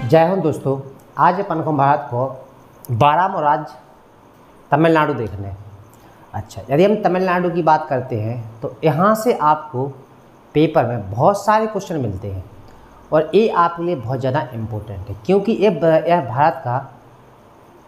जय हिंद दोस्तों। आज अपन को भारत को 12वां राज्य तमिलनाडु देखना है। अच्छा, यदि हम तमिलनाडु की बात करते हैं तो यहाँ से आपको पेपर में बहुत सारे क्वेश्चन मिलते हैं और ये आपके लिए बहुत ज़्यादा इम्पोर्टेंट है, क्योंकि यह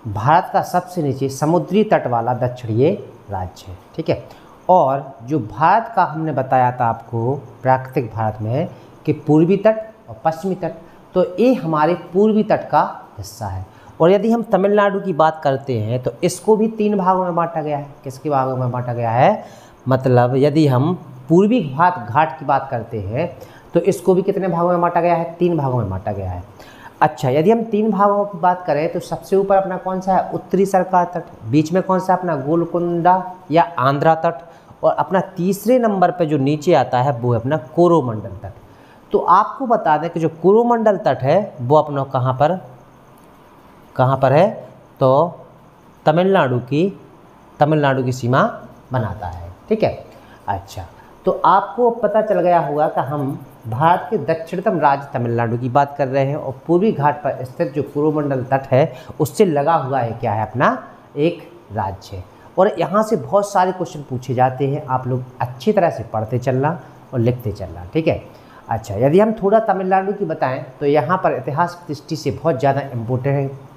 भारत का सबसे नीचे समुद्री तट वाला दक्षिणीय राज्य है। ठीक है, और जो भारत का हमने बताया था आपको प्राकृतिक भारत में कि पूर्वी तट और पश्चिमी तट, तो ये हमारे पूर्वी तट का हिस्सा है। और यदि हम तमिलनाडु की बात करते हैं तो इसको भी 3 भागों में बांटा गया है। किसके भागों में बांटा गया है? मतलब यदि हम पूर्वी घाट की बात करते हैं तो इसको भी कितने भागों में बांटा गया है? 3 भागों में बांटा गया है। अच्छा, यदि हम 3 भागों की बात करें तो सबसे ऊपर अपना कौन सा है? उत्तरी सरकार तट। बीच में कौन सा? अपना गोलकुंडा या आंध्रा तट। और अपना तीसरे नंबर पे जो नीचे आता है वो है अपना कोरोमंडल तट। तो आपको बता दें कि जो कोरोमंडल तट है वो अपना कहाँ पर है? तो तमिलनाडु की सीमा बनाता है। ठीक है, अच्छा, तो आपको पता चल गया होगा कि हम भारत के दक्षिणतम राज्य तमिलनाडु की बात कर रहे हैं और पूर्वी घाट पर स्थित जो कोरोमंडल तट है उससे लगा हुआ है क्या है? अपना एक राज्य है। और यहाँ से बहुत सारे क्वेश्चन पूछे जाते हैं, आप लोग अच्छी तरह से पढ़ते चलना और लिखते चलना। ठीक है, अच्छा, यदि हम थोड़ा तमिलनाडु की बताएं तो यहाँ पर इतिहास की दृष्टि से बहुत ज़्यादा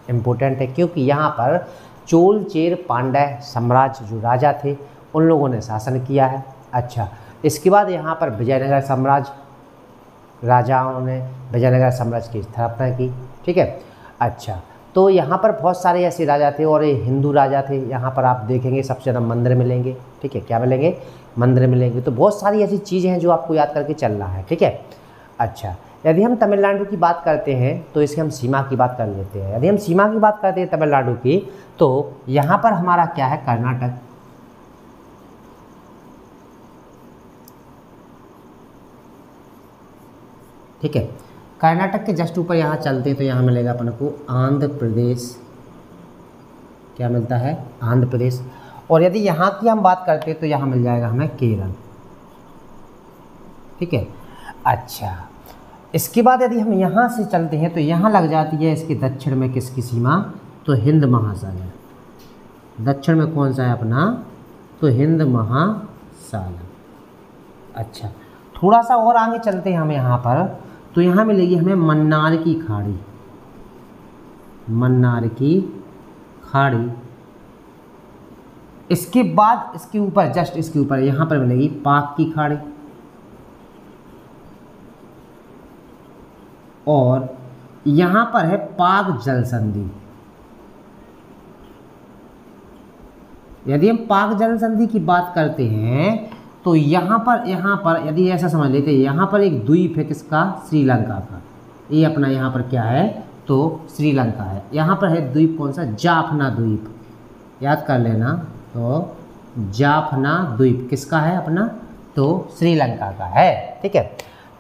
इम्पोर्टेंट है, क्योंकि यहाँ पर चोल चेर पांड्य साम्राज्य जो राजा थे उन लोगों ने शासन किया है। अच्छा, इसके बाद यहाँ पर विजयनगर साम्राज्य राजाओं ने विजयनगर साम्राज्य की स्थापना की। ठीक है, अच्छा, तो यहाँ पर बहुत सारे ऐसे राजा थे और ये हिंदू राजा थे। यहाँ पर आप देखेंगे सबसे ज़्यादा मंदिर मिलेंगे। ठीक है, क्या मिलेंगे? मंदिर मिलेंगे। तो बहुत सारी ऐसी चीज़ें हैं जो आपको याद करके चलना है। ठीक है, अच्छा, यदि हम तमिलनाडु की बात करते हैं तो इसके हम सीमा की बात कर लेते हैं। यदि हम सीमा की बात करते हैं तमिलनाडु की तो यहाँ पर हमारा क्या है? कर्नाटक। ठीक है, कर्नाटक के जस्ट ऊपर यहाँ चलते हैं तो यहाँ मिलेगा अपन को आंध्र प्रदेश। क्या मिलता है? आंध्र प्रदेश। और यदि यहाँ की हम बात करते हैं तो यहाँ मिल जाएगा हमें केरल। ठीक है, अच्छा, इसके बाद यदि हम यहाँ से चलते हैं तो यहाँ लग जाती है इसके दक्षिण में किसकी सीमा? तो हिंद महासागर। दक्षिण में कौन सा है अपना? तो हिंद महासागर। अच्छा, थोड़ा सा और आगे चलते हैं हम यहाँ पर तो यहाँ मिलेगी हमें मन्नार की खाड़ी। मन्नार की खाड़ी। इसके बाद इसके ऊपर जस्ट इसके ऊपर यहाँ पर मिलेगी पाक की खाड़ी। और यहाँ पर है पाक जल संधि। यदि हम पाक जल संधि की बात करते हैं तो यहाँ पर यदि ऐसा समझ लेते हैं, यहाँ पर एक द्वीप है किसका? श्रीलंका का। ये अपना यहाँ पर क्या है? तो श्रीलंका है। यहाँ पर है द्वीप कौन सा? जाफना द्वीप। याद कर लेना, तो जाफना द्वीप किसका है अपना? तो श्रीलंका का है। ठीक है,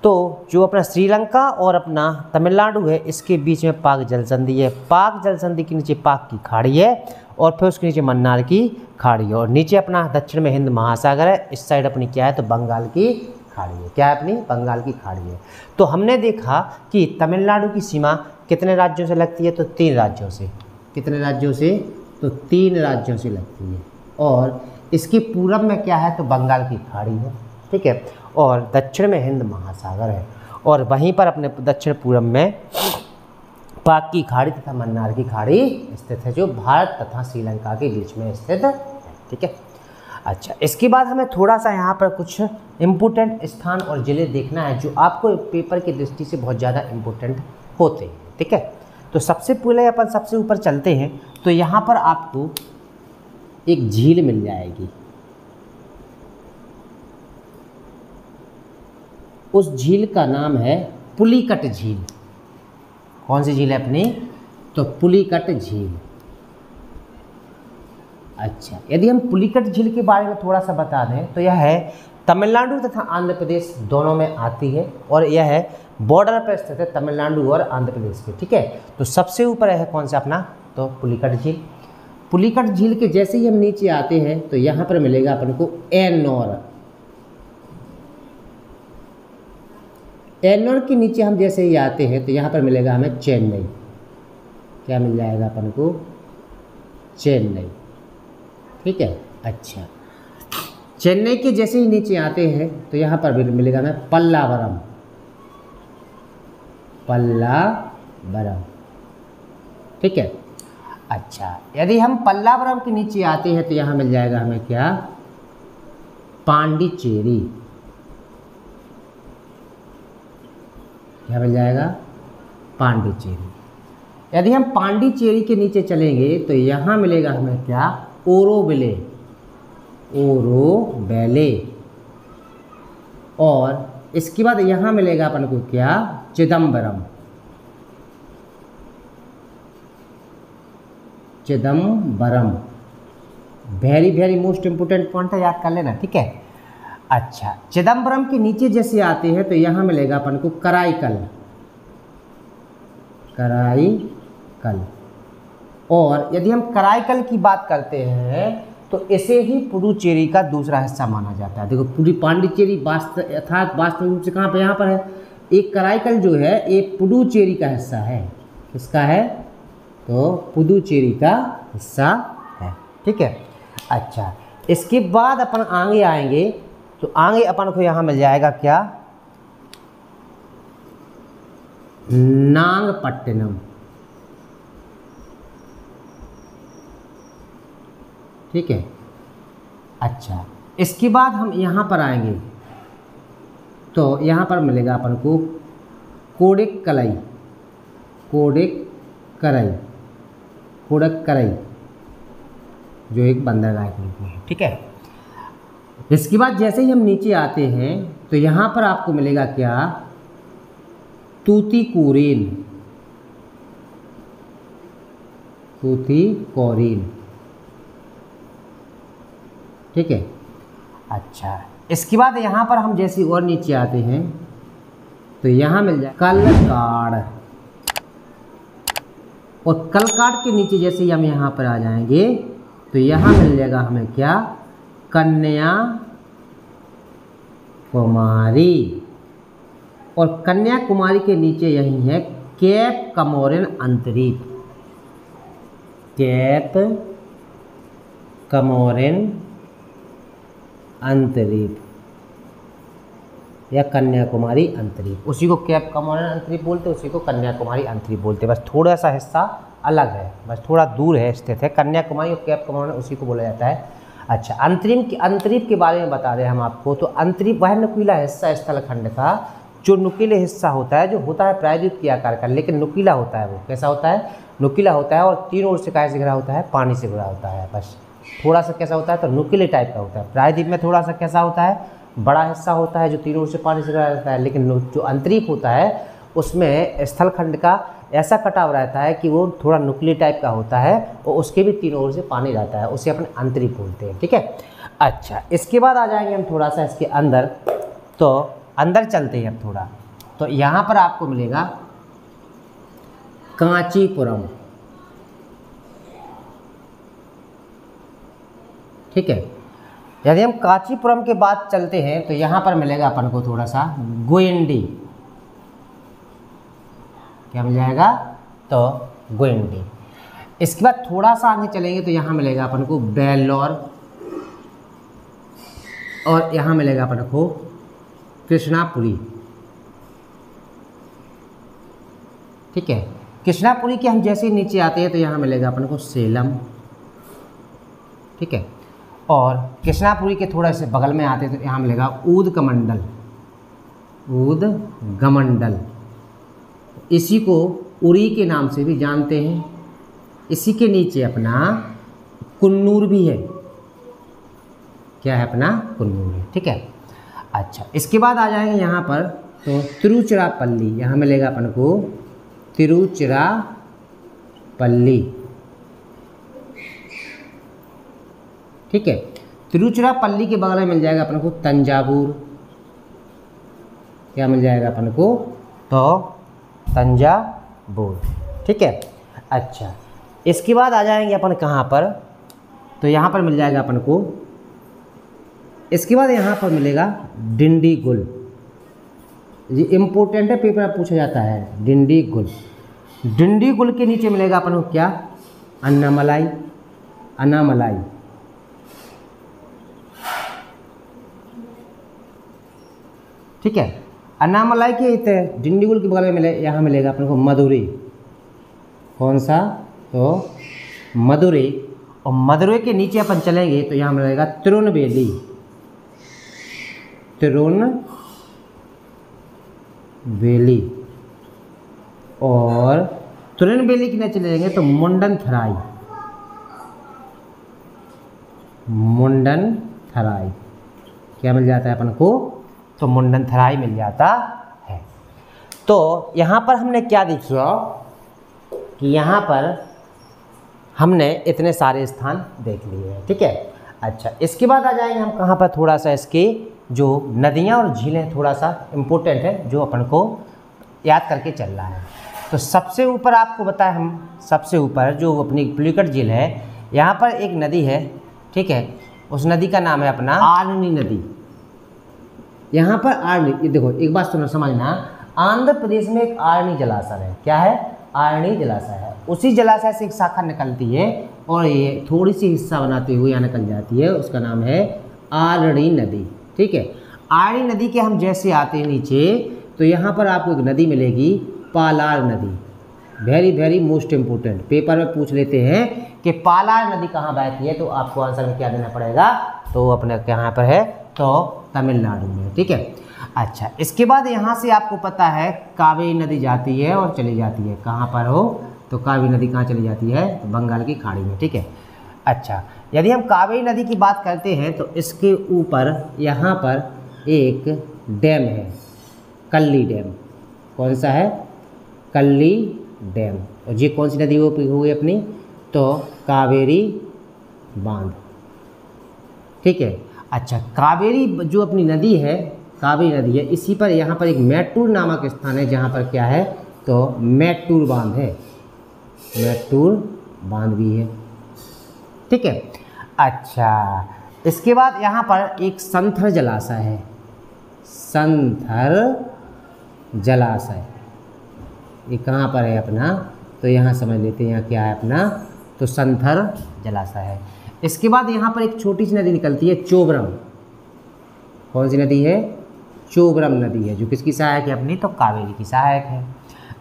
तो जो अपना श्रीलंका और अपना तमिलनाडु है इसके बीच में पाक जल संधि है। पाक जल संधि के नीचे पाक की खाड़ी है और फिर उसके नीचे मन्नार की खाड़ी है और नीचे अपना दक्षिण में हिंद महासागर है। इस साइड अपनी क्या है? तो बंगाल की खाड़ी है। क्या है अपनी? बंगाल की खाड़ी है। तो हमने देखा कि तमिलनाडु की सीमा कितने राज्यों से लगती है? तो 3 राज्यों से। कितने राज्यों से? तो 3 राज्यों से लगती है। और इसके पूरब में क्या है? तो बंगाल की खाड़ी है। ठीक है, और दक्षिण में हिंद महासागर है और वहीं पर अपने दक्षिण पूरब में पाक की खाड़ी तथा मन्नार की खाड़ी स्थित है, जो भारत तथा श्रीलंका के बीच में स्थित है। ठीक है, अच्छा, इसके बाद हमें थोड़ा सा यहाँ पर कुछ इम्पोर्टेंट स्थान और ज़िले देखना है जो आपको पेपर की दृष्टि से बहुत ज़्यादा इम्पोर्टेंट होते हैं। ठीक है, तो सबसे पहले अपन सबसे ऊपर चलते हैं तो यहाँ पर आपको एक झील मिल जाएगी। उस झील का नाम है पुलिकट झील। कौन सी झील है अपनी? तो पुलिकट झील। अच्छा, यदि हम पुलिकट झील के बारे में थोड़ा सा बता दें तो यह है तमिलनाडु तथा आंध्र प्रदेश दोनों में आती है और यह है बॉर्डर पर स्थित है तमिलनाडु और आंध्र प्रदेश के। ठीक है, तो सबसे ऊपर है कौन सा अपना? तो पुलिकट झील। पुलिकट झील के जैसे ही हम नीचे आते हैं तो यहाँ पर मिलेगा अपन को एनोर। एल्लोर के नीचे हम जैसे ही आते हैं तो यहाँ पर मिलेगा हमें चेन्नई। क्या मिल जाएगा अपन को? चेन्नई। ठीक है। अच्छा, चेन्नई के जैसे ही नीचे आते हैं तो यहाँ पर मिलेगा हमें पल्लावरम। पल्लावरम। ठीक है। अच्छा, यदि हम पल्लावरम के नीचे आते हैं तो यहाँ मिल जाएगा हमें क्या? पांडिचेरी। क्या मिल जाएगा? पांडिचेरी। यदि हम पांडिचेरी के नीचे चलेंगे तो यहाँ मिलेगा हमें क्या? ओरोविले। ओरोविले। और इसके बाद यहाँ मिलेगा अपन को क्या? Chidambaram. Chidambaram. Very very most important point है, याद कर लेना। ठीक है। अच्छा, चिदम्बरम के नीचे जैसे आते हैं तो यहाँ मिलेगा अपन को कराईकल। कराईकल। और यदि हम कराईकल की बात करते हैं तो इसे ही पुडुचेरी का दूसरा हिस्सा माना जाता है। देखो, पूरी पांडिचेरी अर्थात वास्तविक रूप से कहाँ पे? यहाँ पर है। एक कराईकल जो है एक पुडुचेरी का हिस्सा है। किसका है? तो पुडुचेरी का हिस्सा है। ठीक है। अच्छा, इसके बाद अपन आगे आएंगे तो आगे अपन को यहाँ मिल जाएगा क्या? नागपट्टिनम। ठीक है। अच्छा, इसके बाद हम यहाँ पर आएंगे तो यहाँ पर मिलेगा अपन को कोडिक्कलाई। कोडिक्कलाई। कोडिक्कलाई जो एक बंदरगाह के रूप में है। ठीक है। इसके बाद जैसे ही हम नीचे आते हैं तो यहाँ पर आपको मिलेगा क्या? तूतीकोरिन। तूतीकोरिन। ठीक है। अच्छा, इसके बाद यहाँ पर हम जैसे और नीचे आते हैं तो यहाँ मिल जाए कलकाड़। और कलकाड़ के नीचे जैसे ही हम यहाँ पर आ जाएंगे तो यहाँ मिल जाएगा हमें क्या? कन्याकुमारी। और कन्याकुमारी के नीचे यही है केप कमोरिन अंतरीप। केप कमोरिन अंतरीप या कन्याकुमारी अंतरीप। उसी को केप कमोरिन अंतरीप बोलते, उसी को कन्याकुमारी अंतरीप बोलते। बस थोड़ा सा हिस्सा अलग है, बस थोड़ा दूर है स्थित है। कन्याकुमारी और केप कमोरिन उसी को बोला जाता है। अच्छा, अंतरीप के बारे में बता रहे हैं हम आपको। तो अंतरीप वह नुकीला हिस्सा स्थलखंड का जो नुकीले हिस्सा होता है, जो होता है प्रायद्वीप के आकार का, लेकिन नुकीला होता है। वो कैसा होता है? नुकीला होता है। और तीनों ओर से काय से घिरा होता है? पानी से घिरा होता है। बस थोड़ा सा कैसा होता है? तो नुकीले टाइप का होता है। प्रायद्वीप में थोड़ा सा कैसा होता है? बड़ा हिस्सा होता है जो तीनों ओर से पानी से घिरा रहता है। लेकिन जो अंतरीप होता है उसमें स्थलखंड का ऐसा कटाव रहता है कि वो थोड़ा नुकीले टाइप का होता है और उसके भी तीनों ओर से पानी रहता है। उसे अपन अंतरीप बोलते हैं। ठीक है। अच्छा, इसके बाद आ जाएंगे हम थोड़ा सा इसके अंदर। तो अंदर चलते हैं अब थोड़ा। तो यहाँ पर आपको मिलेगा कांचीपुरम। ठीक है। यदि हम कांचीपुरम के बाद चलते हैं तो यहाँ पर मिलेगा अपन को थोड़ा सा गोयंडी। क्या मिल जाएगा? तो गोयंडी। इसके बाद थोड़ा सा आगे चलेंगे तो यहाँ मिलेगा अपन को बेल्लौर। और यहाँ मिलेगा अपन को कृष्णापुरी। ठीक है। कृष्णापुरी के हम जैसे ही नीचे आते हैं तो यहाँ मिलेगा अपन को सेलम। ठीक है। और कृष्णापुरी के थोड़ा से बगल में आते हैं तो यहाँ मिलेगा उदगमंडल। उदगमंडल। इसी को उरी के नाम से भी जानते हैं। इसी के नीचे अपना कुन्नूर भी है। क्या है? अपना कुन्नूर है। ठीक है। अच्छा, इसके बाद आ जाएंगे यहाँ पर तो तिरुचिरापल्ली। यहाँ मिलेगा अपन को तिरुचिरापल्ली। ठीक है। तिरुचिरापल्ली के बगल में मिल जाएगा अपन को तंजावुर। क्या मिल जाएगा अपन को? तो तंजावुर। ठीक है। अच्छा, इसके बाद आ जाएंगे अपन कहाँ पर? तो यहाँ पर मिल जाएगा अपन को, इसके बाद यहाँ पर मिलेगा डिंडीगुल। ये इम्पोर्टेंट है, पेपर में पूछा जाता है। डिंडीगुल, डिंडीगुल के नीचे मिलेगा अपन को क्या? अन्नामलाई, अनामलाई, ठीक है। अनामलाई के डिंडीगुल के बगल में यहाँ मिलेगा अपन को मधुरी। कौन सा? तो मधुरी। और मधुरै के नीचे अपन चलेंगे तो यहाँ मिलेगा तृणबेली, तृणबेली। और तृणबेली के नीचे चलेंगे तो मुंडनथराई, मुंडनथराई क्या मिल जाता है अपन को? तो मुंडनथराई मिल जाता है। तो यहाँ पर हमने क्या देखा कि यहाँ पर हमने इतने सारे स्थान देख लिए हैं, ठीक है। अच्छा, इसके बाद आ जाएंगे हम कहाँ पर? थोड़ा सा इसके जो नदियाँ और झीलें थोड़ा सा इम्पोर्टेंट है, जो अपन को याद करके चल रहा है। तो सबसे ऊपर आपको बताएं हम, सबसे ऊपर जो अपनी पुलिकट झील है, यहाँ पर एक नदी है, ठीक है। उस नदी का नाम है अपना आरणी नदी। यहाँ पर आरणी, ये देखो एक बात सुनो समझना, आंध्र प्रदेश में एक आरणी जलाशय है। क्या है? आरणी जलाशय है। उसी जलाशय से एक शाखा निकलती है और ये थोड़ी सी हिस्सा बनाते हुए यहाँ निकल जाती है, उसका नाम है आरणी नदी, ठीक है। आरणी नदी के हम जैसे आते हैं नीचे तो यहाँ पर आपको एक नदी मिलेगी, पालार नदी। Very very most important, paper में पूछ लेते हैं कि पालार नदी कहाँ बहती है, तो आपको आंसर में क्या देना पड़ेगा? तो अपने यहाँ पर है तो तमिलनाडु में, ठीक है। अच्छा, इसके बाद यहाँ से आपको पता है कावेरी नदी जाती है और चली जाती है कहाँ पर हो? तो कावेरी नदी कहाँ चली जाती है? तो बंगाल की खाड़ी में, ठीक है। अच्छा, यदि हम कावेरी नदी की बात करते हैं तो इसके ऊपर यहाँ पर एक डैम है, कल्ली डैम। कौन सा है? कल्ली डैम। और ये कौन सी नदी हुई अपनी? तो कावेरी बांध, ठीक है। अच्छा, कावेरी जो अपनी नदी है, कावेरी नदी है, इसी पर यहाँ पर एक मैटूर नामक स्थान है, जहाँ पर क्या है? तो मैटूर बांध है, मैटूर बांध भी है, ठीक है। अच्छा, इसके बाद यहाँ पर एक संथर जलाशय है, संथर जलाशय। ये कहाँ पर है अपना? तो यहाँ समझ लेते हैं यहाँ क्या है अपना? तो संथर जलाशय है। इसके बाद यहाँ पर एक छोटी सी नदी निकलती है, चोबरम। कौन सी नदी है? चोबरम नदी है, जो किसकी सहायक है अपनी? तो कावेरी की सहायक है।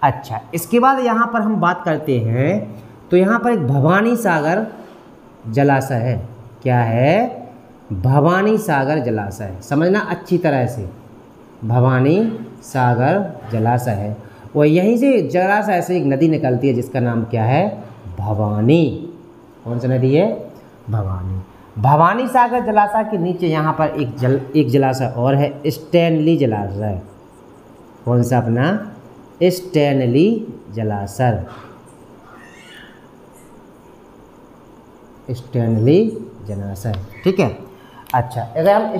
अच्छा, इसके बाद यहाँ पर हम बात करते हैं तो यहाँ पर एक भवानी सागर जलाशय है। क्या है? भवानी सागर जलाशय, समझना अच्छी तरह से, भवानी सागर जलाशय है। और यहीं से जलाशय से एक नदी निकलती है जिसका नाम क्या है? भवानी। कौन सी नदी है? भवानी। भवानी सागर जलाशय के नीचे यहाँ पर एक जलाशय और है, स्टैनली जलाशय। कौन सा अपना? स्टैनली जलाशय, स्टैनली जलाशय, ठीक है। अच्छा, अगर हम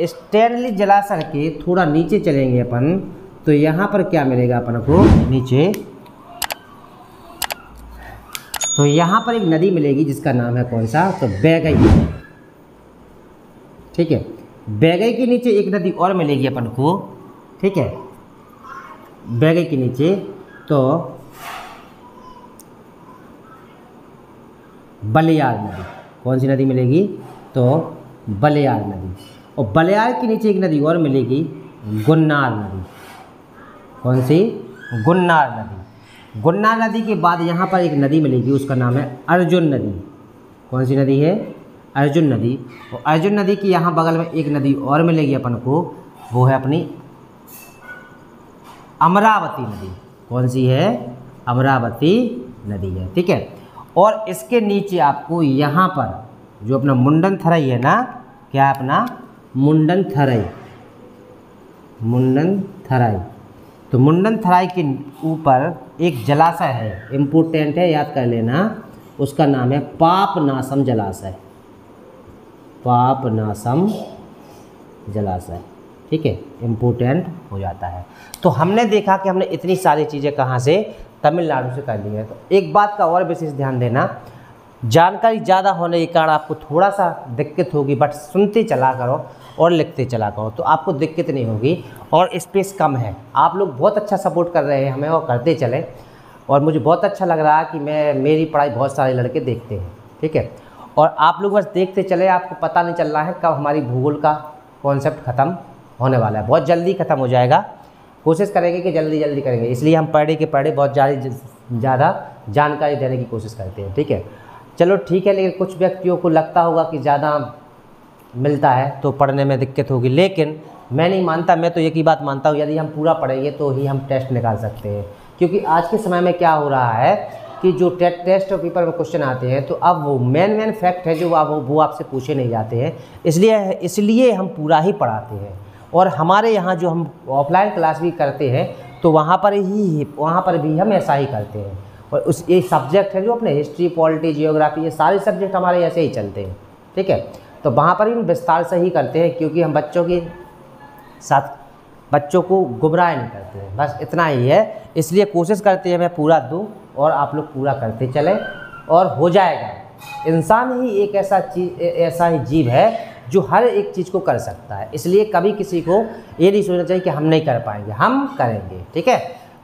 स्टैनली जलाशय के थोड़ा नीचे चलेंगे अपन तो यहाँ पर क्या मिलेगा अपन को? नीचे तो यहाँ पर एक नदी मिलेगी जिसका नाम है कौन सा? तो बैगई, ठीक है। बैगई के नीचे एक नदी और मिलेगी अपन को, ठीक है। बैगई के नीचे तो बलियार नदी। कौन सी नदी मिलेगी? तो बलियार नदी। और बलियार के नीचे एक नदी और मिलेगी, गुन्नार नदी। कौन सी? गुन्नार नदी। गुन्नार नदी के बाद यहाँ पर एक नदी मिलेगी, उसका नाम है अर्जुन नदी। कौन सी नदी है? अर्जुन नदी। और अर्जुन नदी की यहाँ बगल में एक नदी और मिलेगी अपन को, वो है अपनी अमरावती नदी। कौन सी है? अमरावती नदी है, ठीक है। और इसके नीचे आपको यहाँ पर जो अपना मुंडनथराई है ना, क्या अपना? मुंडनथराई, मुंडनथराई। तो मुंडनथराई के ऊपर एक जलाशय है, इम्पोर्टेंट है, याद कर लेना, उसका नाम है पापनासम जलाशय, पापनासम जलाशय, ठीक है, इम्पोर्टेंट हो जाता है। तो हमने देखा कि हमने इतनी सारी चीज़ें कहाँ से? तमिलनाडु से कर ली है। तो एक बात का और विशेष ध्यान देना, जानकारी ज़्यादा होने के कारण आपको थोड़ा सा दिक्कत होगी, बट सुनते चला करो और लिखते चला करो, तो आपको दिक्कत नहीं होगी और स्पेस कम है। आप लोग बहुत अच्छा सपोर्ट कर रहे हैं हमें और करते चले, और मुझे बहुत अच्छा लग रहा है कि मेरी पढ़ाई बहुत सारे लड़के देखते हैं, ठीक है। और आप लोग बस देखते चले, आपको पता नहीं चल रहा है कब हमारी भूगोल का कॉन्सेप्ट ख़त्म होने वाला है। बहुत जल्दी ख़त्म हो जाएगा, कोशिश करेंगे कि जल्दी जल्दी करेंगे, इसलिए हम पढ़े के पढ़े बहुत ज़्यादा जानकारी देने की कोशिश करते हैं, ठीक है। चलो ठीक है, लेकिन कुछ व्यक्तियों को लगता होगा कि ज़्यादा मिलता है तो पढ़ने में दिक्कत होगी, लेकिन मैं नहीं मानता। मैं तो एक ही बात मानता हूँ, यदि हम पूरा पढ़ेंगे तो ही हम टेस्ट निकाल सकते हैं। क्योंकि आज के समय में क्या हो रहा है कि जो टेस्ट और पेपर में क्वेश्चन आते हैं, तो अब वो मेन फैक्ट है जो वो आपसे पूछे नहीं जाते हैं, इसलिए हम पूरा ही पढ़ाते हैं। और हमारे यहाँ जो हम ऑफलाइन क्लास भी करते हैं तो वहाँ पर भी हम ऐसा ही करते हैं। और ये सब्जेक्ट है जो अपने हिस्ट्री, पॉलिटी, जियोग्राफी, ये सारे सब्जेक्ट हमारे ऐसे ही चलते हैं, ठीक है। तो वहाँ पर भी हम विस्तार से ही करते हैं, क्योंकि हम बच्चों को गुमराह नहीं करते हैं, बस इतना ही है। इसलिए कोशिश करते हैं मैं पूरा दूँ और आप लोग पूरा करते चलें, और हो जाएगा। इंसान ही एक ऐसा ही जीव है जो हर एक चीज़ को कर सकता है, इसलिए कभी किसी को ये नहीं सोचना चाहिए कि हम नहीं कर पाएंगे, हम करेंगे, ठीक है।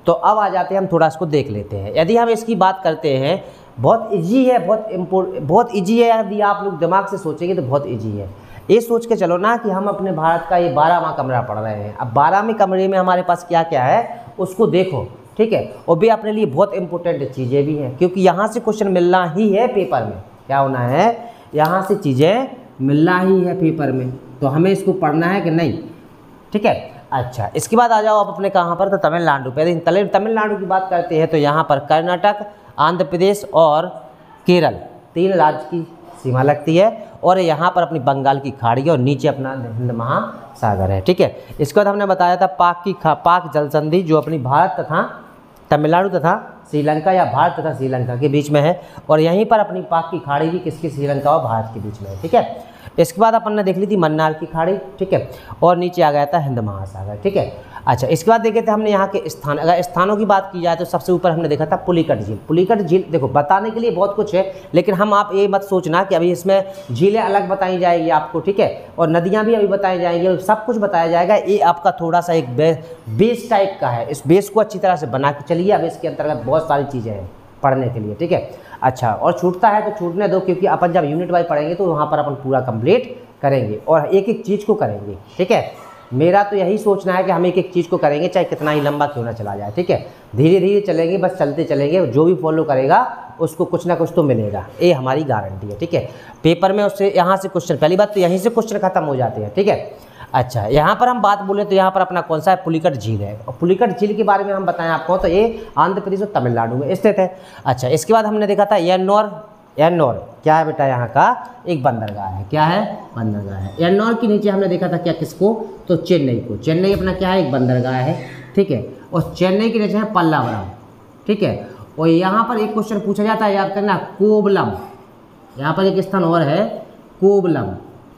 तो अब आ जाते हैं, हम थोड़ा इसको देख लेते हैं। यदि हम इसकी बात करते हैं, बहुत इजी है, बहुत इजी है। यदि आप लोग दिमाग से सोचेंगे तो बहुत इजी है। ये सोच के चलो ना कि हम अपने भारत का ये 12वां कमरा पढ़ रहे हैं। अब 12वें कमरे में हमारे पास क्या क्या है उसको देखो, ठीक है। और भी अपने लिए बहुत इंपॉर्टेंट चीज़ें भी हैं, क्योंकि यहाँ से क्वेश्चन मिलना ही है पेपर में। क्या होना है, यहाँ से चीज़ें मिलना ही है पेपर में, तो हमें इसको पढ़ना है कि नहीं, ठीक है। अच्छा, इसके बाद आ जाओ आप अपने कहाँ पर, तो तमिलनाडु पे। तमिलनाडु की बात करते हैं तो यहाँ पर कर्नाटक, आंध्र प्रदेश और केरल 3 राज्य की सीमा लगती है। और यहाँ पर अपनी बंगाल की खाड़ी है और नीचे अपना हिंद महासागर है, ठीक है। इसके बाद हमने बताया था पाक जल संधि जो अपनी भारत तथा तमिलनाडु तथा श्रीलंका या भारत तथा श्रीलंका के बीच में है। और यहीं पर अपनी पाक की खाड़ी भी किसकी, श्रीलंका और भारत के बीच में है, ठीक है। इसके बाद अपन ने देख ली थी मन्नार की खाड़ी, ठीक है। और नीचे आ गया था हिंद महासागर, ठीक है। अच्छा, इसके बाद देखे थे हमने यहाँ के स्थान। अगर स्थानों की बात की जाए तो सबसे ऊपर हमने देखा था पुलिकट झील। पुलिकट झील देखो, बताने के लिए बहुत कुछ है, लेकिन आप ये मत सोचना कि अभी इसमें झीलें अलग बताई जाएगी आपको, ठीक है। और नदियाँ भी अभी बताई जाएंगी, सब कुछ बताया जाएगा। ये आपका थोड़ा सा एक बेस टाइप का है, इस बेस को अच्छी तरह से बना के चलिए। अब इसके अंतर्गत बहुत सारी चीज़ें हैं पढ़ने के लिए, ठीक है। अच्छा, और छूटता है तो छूटने दो, क्योंकि अपन जब यूनिट वाइज पढ़ेंगे तो वहाँ पर अपन पूरा कंप्लीट करेंगे और एक एक चीज़ को करेंगे, ठीक है। मेरा तो यही सोचना है कि हम एक एक चीज़ को करेंगे, चाहे कितना ही लंबा क्यों ना चला जाए, ठीक है। धीरे धीरे चलेंगे, बस चलते चलेंगे, जो भी फॉलो करेगा उसको कुछ ना कुछ तो मिलेगा, ये हमारी गारंटी है, ठीक है। पेपर में उससे यहाँ से क्वेश्चन, पहली बात तो यहीं से क्वेश्चन खत्म हो जाते हैं, ठीक है। अच्छा, यहाँ पर हम बात बोले तो यहाँ पर अपना कौन सा है, पुलिकट झील है। और पुलिकट झील के बारे में हम बताएं आपको, तो ये आंध्र प्रदेश और तमिलनाडु में स्थित है। अच्छा, इसके बाद हमने देखा था एन्नोर क्या है बेटा, यहाँ का एक बंदरगाह है। क्या है, बंदरगाह है। एन्नोर के नीचे हमने देखा था क्या, किसको, तो चेन्नई को। चेन्नई अपना क्या है, एक बंदरगाह है, ठीक है। और चेन्नई के नीचे है पल्लावरम, ठीक है। और यहाँ पर एक क्वेश्चन पूछा जाता है, याद करना, कोवलम। यहाँ पर एक स्थान और है, कोवलम।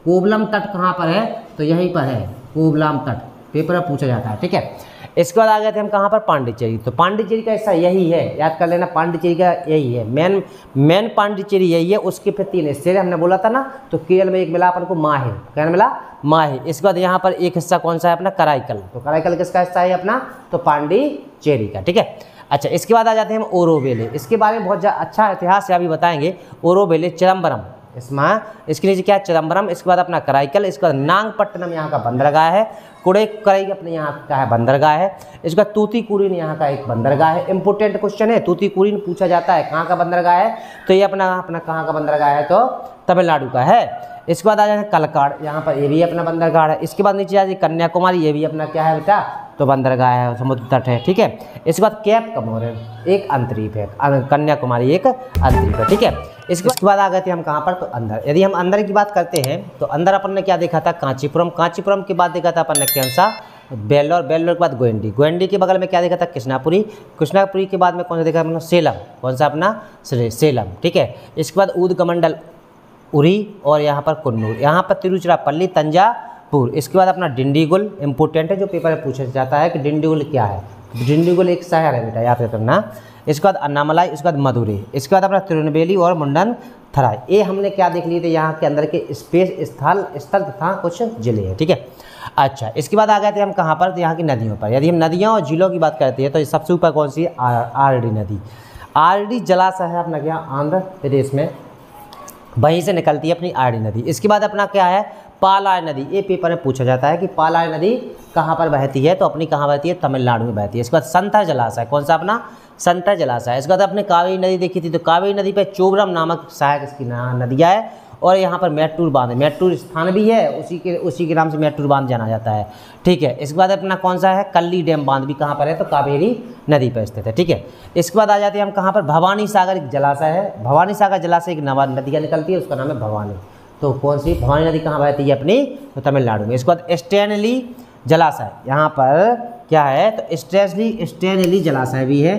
कोवलम तट कहाँ पर है, तो यहीं पर है, कोवलम तट, पेपर में पूछा जाता है, ठीक है। इसके बाद आ गए थे हम कहाँ पर, पांडिचेरी। तो पांडिचेरी का हिस्सा यही है, याद कर लेना, पांडिचेरी का यही है, मेन पांडिचेरी यही है। उसके फिर 3 हिस्से हमने बोला था ना, तो केरल में एक मिला अपन को माहे, क्या मिला, माहे। इसके बाद यहाँ पर एक हिस्सा कौन सा है अपना, कराईकल। तो कराईकल किसका हिस्सा है अपना, तो पांडिचेरी का, ठीक है। अच्छा, इसके बाद आ जाते हैं हम ओरोविले। इसके बारे में बहुत अच्छा इतिहास है, अभी बताएंगे। ओरोविले, चिदम्बरम, इसके नीचे क्या है, चिदम्बरम। इसके बाद अपना कराईकल। इसके बाद नागपट्टनम यहाँ का बंदरगाह है। कुड़ेकराई अपने यहाँ का है बंदरगाह है। इसके बाद तूतीकुरिन यहाँ का एक बंदरगाह है। इंपॉर्टेंट क्वेश्चन है, तूतीकुरिन पूछा जाता है कहाँ का बंदरगाह है, तो ये अपना कहाँ का बंदरगाह है, तो तमिलनाडु का है। इसके बाद आ जाए कलकाड़, यहाँ पर ये भी अपना बंदरगाह है। इसके बाद नीचे आ जाए कन्याकुमारी, ये भी अपना क्या है बेटा, तो बंदरगाह है, समुद्र तट है, ठीक है। इसके बाद कैप कमोरेन एक अंतरीप है, कन्याकुमारी एक अंतरीप है, ठीक है। इसके बाद आ गए थे हम कहाँ पर, तो अंदर। यदि हम अंदर की बात करते हैं तो अंदर अपन ने क्या देखा था, कांचीपुरम। कांचीपुरम के बाद देखा था अपन ने कैंसा, बेल्लोर। बेल्लोर के बाद गोयंडी। गोयंडी के बगल में क्या देखा था, कृष्णापुरी। कृष्णापुरी के बाद में कौन सा देखा अपना, सेलम। कौन सा अपना, सेलम, ठीक है। इसके बाद उदगमंडल, उरी। और यहाँ पर कुन्नूर। यहाँ पर तिरुचिरापल्ली, तंजावुर। इसके बाद अपना डिंडीगुल, इंपॉर्टेंट है, जो पेपर में पूछा जाता है कि डिंडीगुल क्या है। डिंडीगुल एक शहर है बेटा, याद करना। इसके बाद अन्नामलाई। इसके बाद मदुरई। इसके बाद अपना तिरुनेलवेली और मुंडन थराई। ये हमने क्या देख लिए थे, यहाँ के अंदर के स्थल तथा कुछ जिले हैं, ठीक है। अच्छा, इसके बाद आ गए थे हम कहाँ पर, तो यहाँ की नदियों पर। यदि हम नदियों और झीलों की बात करते हैं तो सबसे ऊपर कौन सी है, आरडी नदी। आरडी जलाशय है अपना क्या, आंध्र प्रदेश में, वहीं से निकलती है अपनी आरडी नदी। इसके बाद अपना क्या है, पालाय नदी। ये पेपर में पूछा जाता है कि पालाय नदी कहाँ पर बहती है, तो अपनी कहाँ बहती है, तमिलनाडु में बहती है। इसके बाद संतर जलाशय, कौन सा अपना, संतर जलाशय। इसके बाद अपने कावेरी नदी देखी थी, तो कावेरी नदी पे चोबरम नामक सहायक इसकी नदियाँ है, और यहाँ पर मैट्टूर बांध, मैट्टूर स्थान भी है, उसी के नाम से मैट्टूर बांध जाना जाता है, ठीक है। इसके बाद अपना कौन सा है, कल्ली डैम बांध भी कहाँ पर है, तो कावेरी नदी पर स्थित है, ठीक है। इसके बाद आ जाते हैं हम कहाँ पर, भवानी सागर एक जलाशय है। भवानी सागर जलाशय एक नदियाँ निकलती है, उसका नाम है भवानी। तो कौन सी भवानी नदी कहाँ बहती है अपनी, तो तमिलनाडु में। इसके बाद स्टैनली जलाशय, यहाँ पर क्या है, तो स्टैनली जलाशय भी है,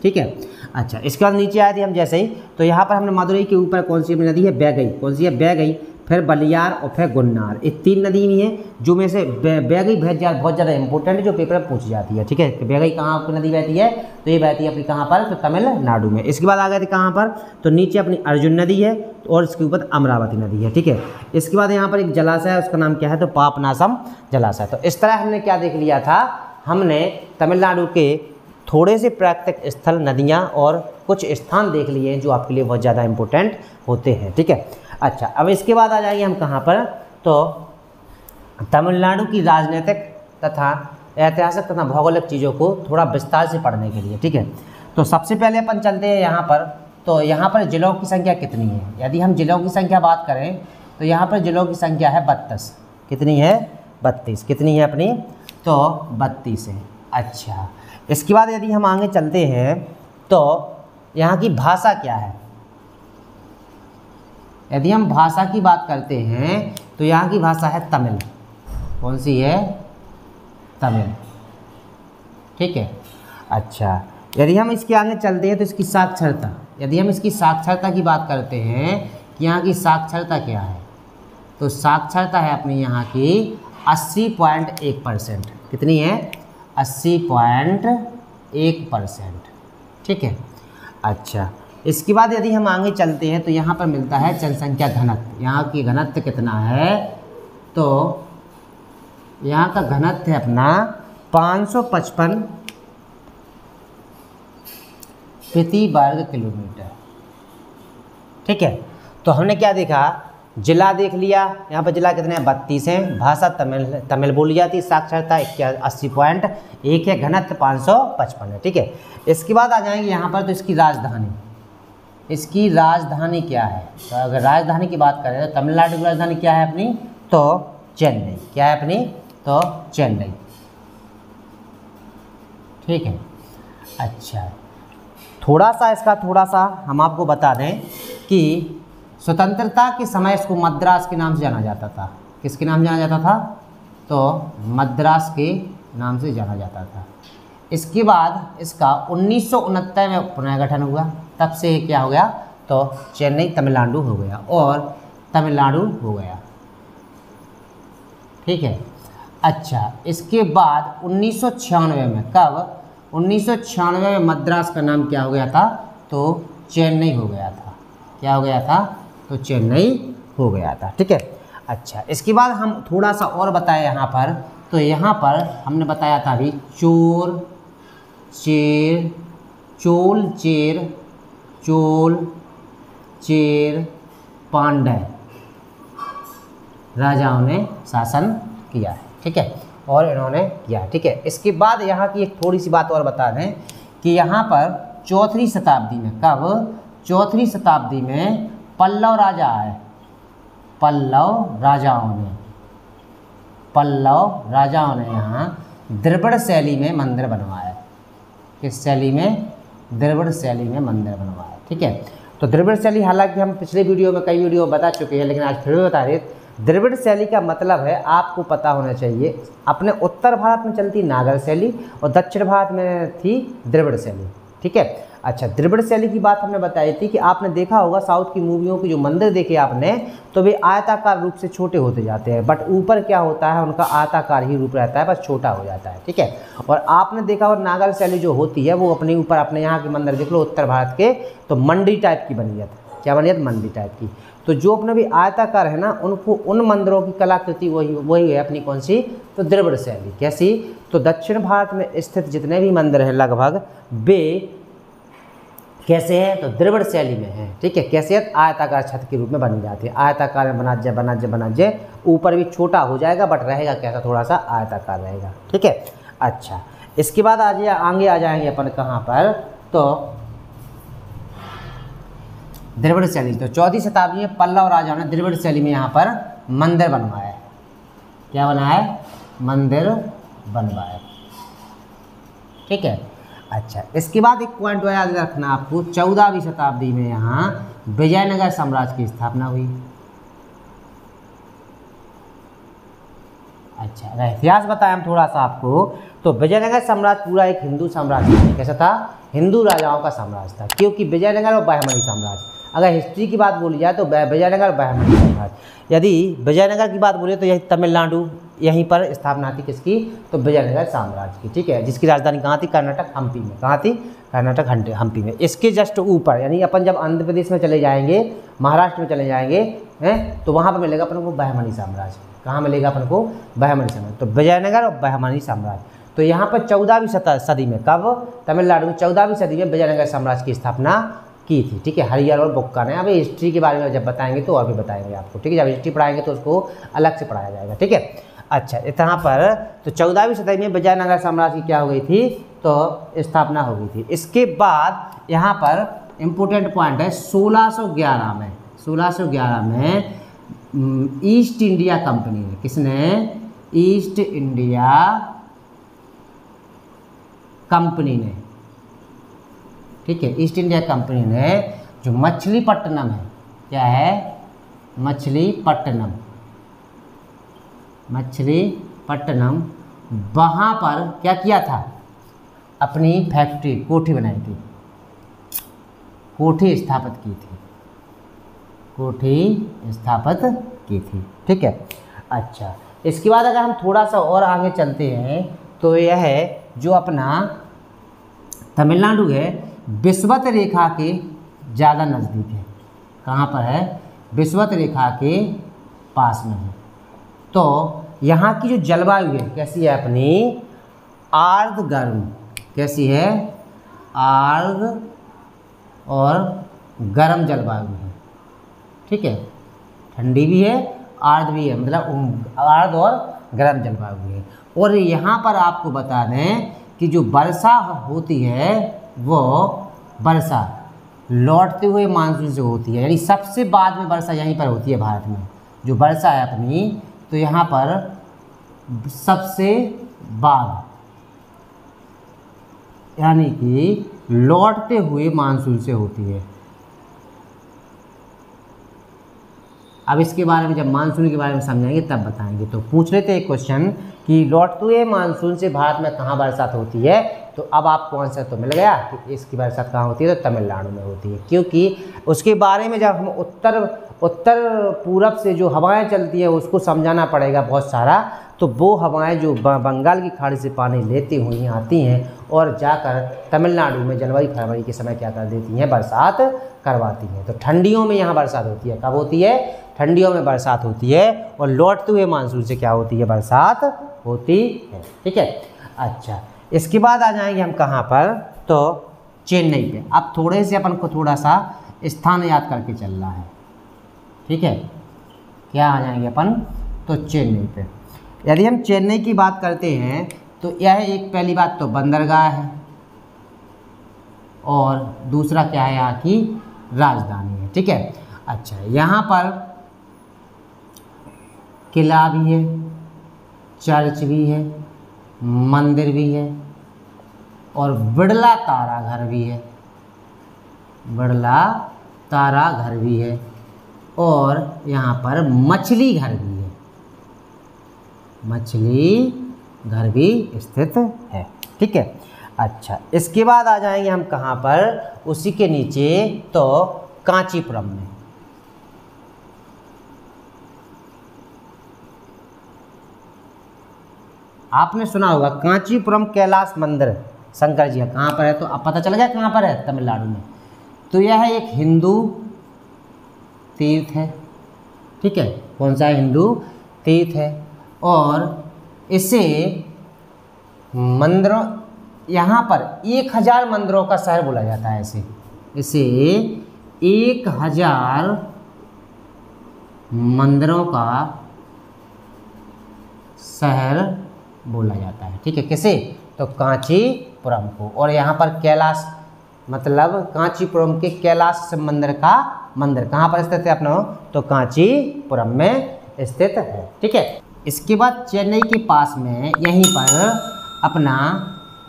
ठीक है। अच्छा, इसके बाद नीचे आए थे हम जैसे ही, तो यहाँ पर हमने मदुरई के ऊपर कौन सी नदी है, बैगई। कौन सी है, बैगई, फिर बलियार और फिर गुन्नार। ये 3 नदी नहीं है, जो में से बैगई बहुत ज़्यादा इंपॉर्टेंट है, जो पेपर में पूछी जाती है, ठीक है। बैगई कहाँ पर नदी बहती है, तो ये बहती है अपनी कहाँ पर, तो तमिलनाडु में। इसके बाद आ गए थे कहाँ पर, तो नीचे अपनी अर्जुन नदी है, और इसके ऊपर अमरावती नदी है, ठीक है। इसके बाद यहाँ पर एक जलाशय है, उसका नाम क्या है, तो पापनासम जलाशय। तो इस तरह हमने क्या देख लिया था, हमने तमिलनाडु के थोड़े से प्राकृतिक स्थल, नदियाँ और कुछ स्थान देख लिए हैं जो आपके लिए बहुत ज़्यादा इंपॉर्टेंट होते हैं, ठीक है। अच्छा, अब इसके बाद आ जाएंगे हम कहाँ पर, तो तमिलनाडु की राजनीतिक तथा ऐतिहासिक तथा भौगोलिक चीज़ों को थोड़ा विस्तार से पढ़ने के लिए, ठीक है। तो सबसे पहले अपन चलते हैं यहाँ पर, तो यहाँ पर जिलों की संख्या कितनी है। यदि हम जिलों की संख्या बात करें तो यहाँ पर जिलों की संख्या है 32। कितनी है, 32। कितनी है अपनी, तो 32 है। अच्छा, इसके बाद यदि हम आगे चलते हैं तो यहाँ की भाषा क्या है। यदि हम भाषा की बात करते हैं तो यहाँ की भाषा है तमिल। कौन सी है, तमिल, ठीक है। अच्छा, यदि हम इसके आगे चलते हैं तो इसकी साक्षरता, यदि हम इसकी साक्षरता की बात करते हैं कि यहाँ की साक्षरता क्या है, तो साक्षरता है अपनी यहाँ की 80.1%। कितनी है, 80.1%, ठीक है। अच्छा, इसके बाद यदि हम आगे चलते हैं तो यहाँ पर मिलता है जनसंख्या घनत्व। यहाँ की घनत्व कितना है, तो यहाँ का घनत्व है अपना 555 प्रति वर्ग किलोमीटर, ठीक है। तो हमने क्या देखा, जिला देख लिया, यहाँ पर जिला कितने हैं, 32 हैं। भाषा तमिल बोली जाती है। साक्षरता 80.1 है। घनत्व 555 है, ठीक है। इसके बाद आ जाएंगे यहाँ पर, तो इसकी राजधानी, इसकी राजधानी क्या है। तो अगर राजधानी की बात करें तो तमिलनाडु की राजधानी क्या है अपनी, तो चेन्नई। क्या है अपनी, तो चेन्नई, ठीक है। अच्छा, थोड़ा सा हम आपको बता दें कि स्वतंत्रता के समय इसको मद्रास के नाम से जाना जाता था। किसके नाम जाना जाता था, तो मद्रास के नाम से जाना जाता था। इसके बाद इसका 1969 में पुनर्गठन हुआ, तब से क्या हो गया, तो चेन्नई तमिलनाडु हो गया और तमिलनाडु हो गया, ठीक है। अच्छा, इसके बाद 1996 में, कब, 1996 में मद्रास का नाम क्या हो गया था, तो चेन्नई हो गया था। क्या हो गया था, तो चेन्नई हो गया था, ठीक है। अच्छा, इसके बाद हम थोड़ा सा और बताएं यहाँ पर, तो यहाँ पर हमने बताया था अभी चोल चेर पांड्य राजाओं ने शासन किया है, ठीक है, और इन्होंने किया, ठीक है। इसके बाद यहाँ की एक थोड़ी सी बात और बता दें कि यहाँ पर 4वीं शताब्दी में, कब, 4वीं शताब्दी में पल्लव राजा आए। पल्लव राजाओं ने यहाँ द्रविड़ शैली में मंदिर बनवाया। किस शैली में, द्रविड़ शैली में मंदिर बनवाया, ठीक है। तो द्रविड़ शैली, हालांकि हम पिछले वीडियो में कई वीडियो बता चुके हैं, लेकिन आज फिर भी बता रहे। द्रविड़ शैली का मतलब है, आपको पता होना चाहिए, अपने उत्तर भारत में चलती नागर शैली और दक्षिण भारत में थी द्रविड़ शैली, ठीक है। अच्छा, द्रविड़ शैली की बात हमने बताई थी कि आपने देखा होगा साउथ की मूवियों के जो मंदिर देखे आपने, तो वे आयताकार रूप से छोटे होते जाते हैं, बट ऊपर क्या होता है, उनका आयताकार ही रूप रहता है, बस छोटा हो जाता है, ठीक है। और आपने देखा होगा नागर शैली जो होती है वो अपने ऊपर, अपने यहाँ के मंदिर देख लो उत्तर भारत के, तो मंडी टाइप की बनी जाती है, क्या बनी जाती, मंदिर टाइप की। तो जो अपने भी आयताकार है ना, उनको उन मंदिरों की कलाकृति वही है अपनी कौन सी, तो द्रविड़ शैली। कैसी, तो दक्षिण भारत में स्थित जितने भी मंदिर हैं लगभग वे कैसे हैं, तो द्रविड़ शैली में है। ठीक है, कैसे है, आयताकार छत के रूप में बनी जाती है, आयताकार में बना जाए, ऊपर भी छोटा हो जाएगा बट रहेगा कैसा, थोड़ा सा आयताकार रहेगा। ठीक है, अच्छा इसके बाद आगे आ जाएंगे अपन कहाँ पर, तो द्रविड़ शैली। तो 14वीं शताब्दी में पल्लव राजाओं ने द्रविड़ शैली में यहाँ पर मंदिर बनवाया। क्या बनाया, मंदिर बनवाया। ठीक है, अच्छा इसके बाद एक पॉइंट याद रखना आपको, 14वीं शताब्दी में यहाँ विजयनगर साम्राज्य की स्थापना हुई। अच्छा अगर इतिहास बताएं हम थोड़ा सा आपको, तो विजयनगर साम्राज्य पूरा एक हिंदू साम्राज्य था। कैसा था, हिंदू राजाओं का साम्राज्य था, क्योंकि विजयनगर और बहमनी साम्राज्य, अगर हिस्ट्री की बात बोली जाए तो विजयनगर बहमनी साम्राज्य। यदि विजयनगर की बात बोले तो यही तमिलनाडु, यहीं पर स्थापना थी किसकी, तो विजयनगर साम्राज्य की। ठीक है, जिसकी राजधानी कहाँ थी, कर्नाटक हम्पी में। कहाँ थी, कर्नाटक हम्पी में। इसके जस्ट ऊपर यानी अपन जब आंध्र प्रदेश में चले जाएंगे, महाराष्ट्र में चले जाएंगे हैं, तो वहाँ पर मिलेगा अपन को बहमनी साम्राज्य। कहाँ मिलेगा अपन को, बहमनी साम्राज्य। तो विजयनगर और बहमनी साम्राज्य। तो यहाँ पर 14वीं सदी में, कब, तमिलनाडु में 14वीं सदी में विजयनगर साम्राज्य की स्थापना की थी। ठीक है, हरिहर और बुक्का ने। अभी हिस्ट्री के बारे में जब बताएंगे तो और भी बताएंगे आपको। ठीक है, जब हिस्ट्री पढ़ाएंगे तो उसको अलग से पढ़ाया जाएगा। ठीक है, अच्छा इतना पर तो 14वीं शताब्दी में विजयनगर साम्राज्य की क्या हो गई थी, तो स्थापना हो गई थी। इसके बाद यहाँ पर इम्पोर्टेंट पॉइंट है 1611 में ईस्ट इंडिया कंपनी ने, किसने, ईस्ट इंडिया कंपनी ने। ठीक है, ईस्ट इंडिया कंपनी ने जो मछलीपट्टनम है, क्या है, मछलीपट्टनम, वहाँ पर क्या किया था, अपनी फैक्ट्री, कोठी बनाई थी, कोठी स्थापित की थी। ठीक है, अच्छा इसके बाद अगर हम थोड़ा सा और आगे चलते हैं तो यह है जो अपना तमिलनाडु है, विषुवत रेखा के ज़्यादा नज़दीक है। कहाँ पर है, विषुवत रेखा के पास में है। तो यहाँ की जो जलवायु है कैसी है अपनी, आर्द्र गर्म। कैसी है, आर्द्र और गर्म जलवायु है। ठीक है, ठंडी भी है, आर्द्र भी है, मतलब आर्द्र और गर्म जलवायु है। और यहाँ पर आपको बता दें कि जो वर्षा होती है वो वर्षा लौटते हुए मानसून से होती है, यानी सबसे बाद में वर्षा यहीं पर होती है भारत में। जो वर्षा है अपनी, तो यहाँ पर सबसे बाद, यानी कि लौटते हुए मानसून से होती है। अब इसके बारे में जब मानसून के बारे में समझाएंगे तब बताएंगे। तो पूछ लेते एक क्वेश्चन कि लौटते हुए मानसून से भारत में कहाँ बरसात होती है, तो अब आपको आंसर तो मिल गया कि इसकी बरसात कहाँ होती है, तो तमिलनाडु में होती है। क्योंकि उसके बारे में जब हम उत्तर पूरब से जो हवाएं चलती है उसको समझाना पड़ेगा बहुत सारा। तो वो हवाएं जो बंगाल की खाड़ी से पानी लेती हुई आती हैं और जाकर तमिलनाडु में जनवरी फरवरी के समय क्या कर देती हैं, बरसात करवाती हैं। तो ठंडियों में यहाँ बरसात होती है। कब होती है, ठंडियों में बरसात होती है। और लौटते हुए मानसून से क्या होती है, बरसात होती है। ठीक है, अच्छा इसके बाद आ जाएंगे हम कहाँ पर, तो चेन्नई पे। अब थोड़े से अपन को थोड़ा सा स्थान याद करके चलना है। ठीक है, क्या आ जाएंगे अपन, तो चेन्नई पे। यदि हम चेन्नई की बात करते हैं तो यह एक पहली बात तो बंदरगाह है और दूसरा क्या है, यहाँ की राजधानी है। ठीक है, अच्छा यहाँ पर किला भी है, चर्च भी है, मंदिर भी है और बिड़ला तारा घर भी है, बिड़ला तारा घर भी है और यहाँ पर मछली घर भी है, मछली घर भी स्थित है। ठीक है, अच्छा इसके बाद आ जाएंगे हम कहाँ पर, उसी के नीचे तो कांचीपुरम में। आपने सुना होगा कांचीपुरम कैलाश मंदिर शंकर जी है, कहाँ पर है, तो अब पता चल गया कहाँ पर है, तमिलनाडु में। तो यह है एक हिंदू तीर्थ है, ठीक है, कौन सा हिंदू तीर्थ है। और इसे मंदिरों, यहाँ पर 1000 मंदिरों का शहर बोला जाता है। इसे 1000 मंदिरों का शहर बोला जाता है, ठीक है। किसे? तो कांचीपुरम को। और यहाँ पर कैलाश, मतलब कांचीपुरम के कैलाश मंदिर का मंदिर कहाँ पर स्थित है अपना? तो कांचीपुरम में स्थित है, ठीक है। इसके बाद चेन्नई के पास में यहीं पर अपना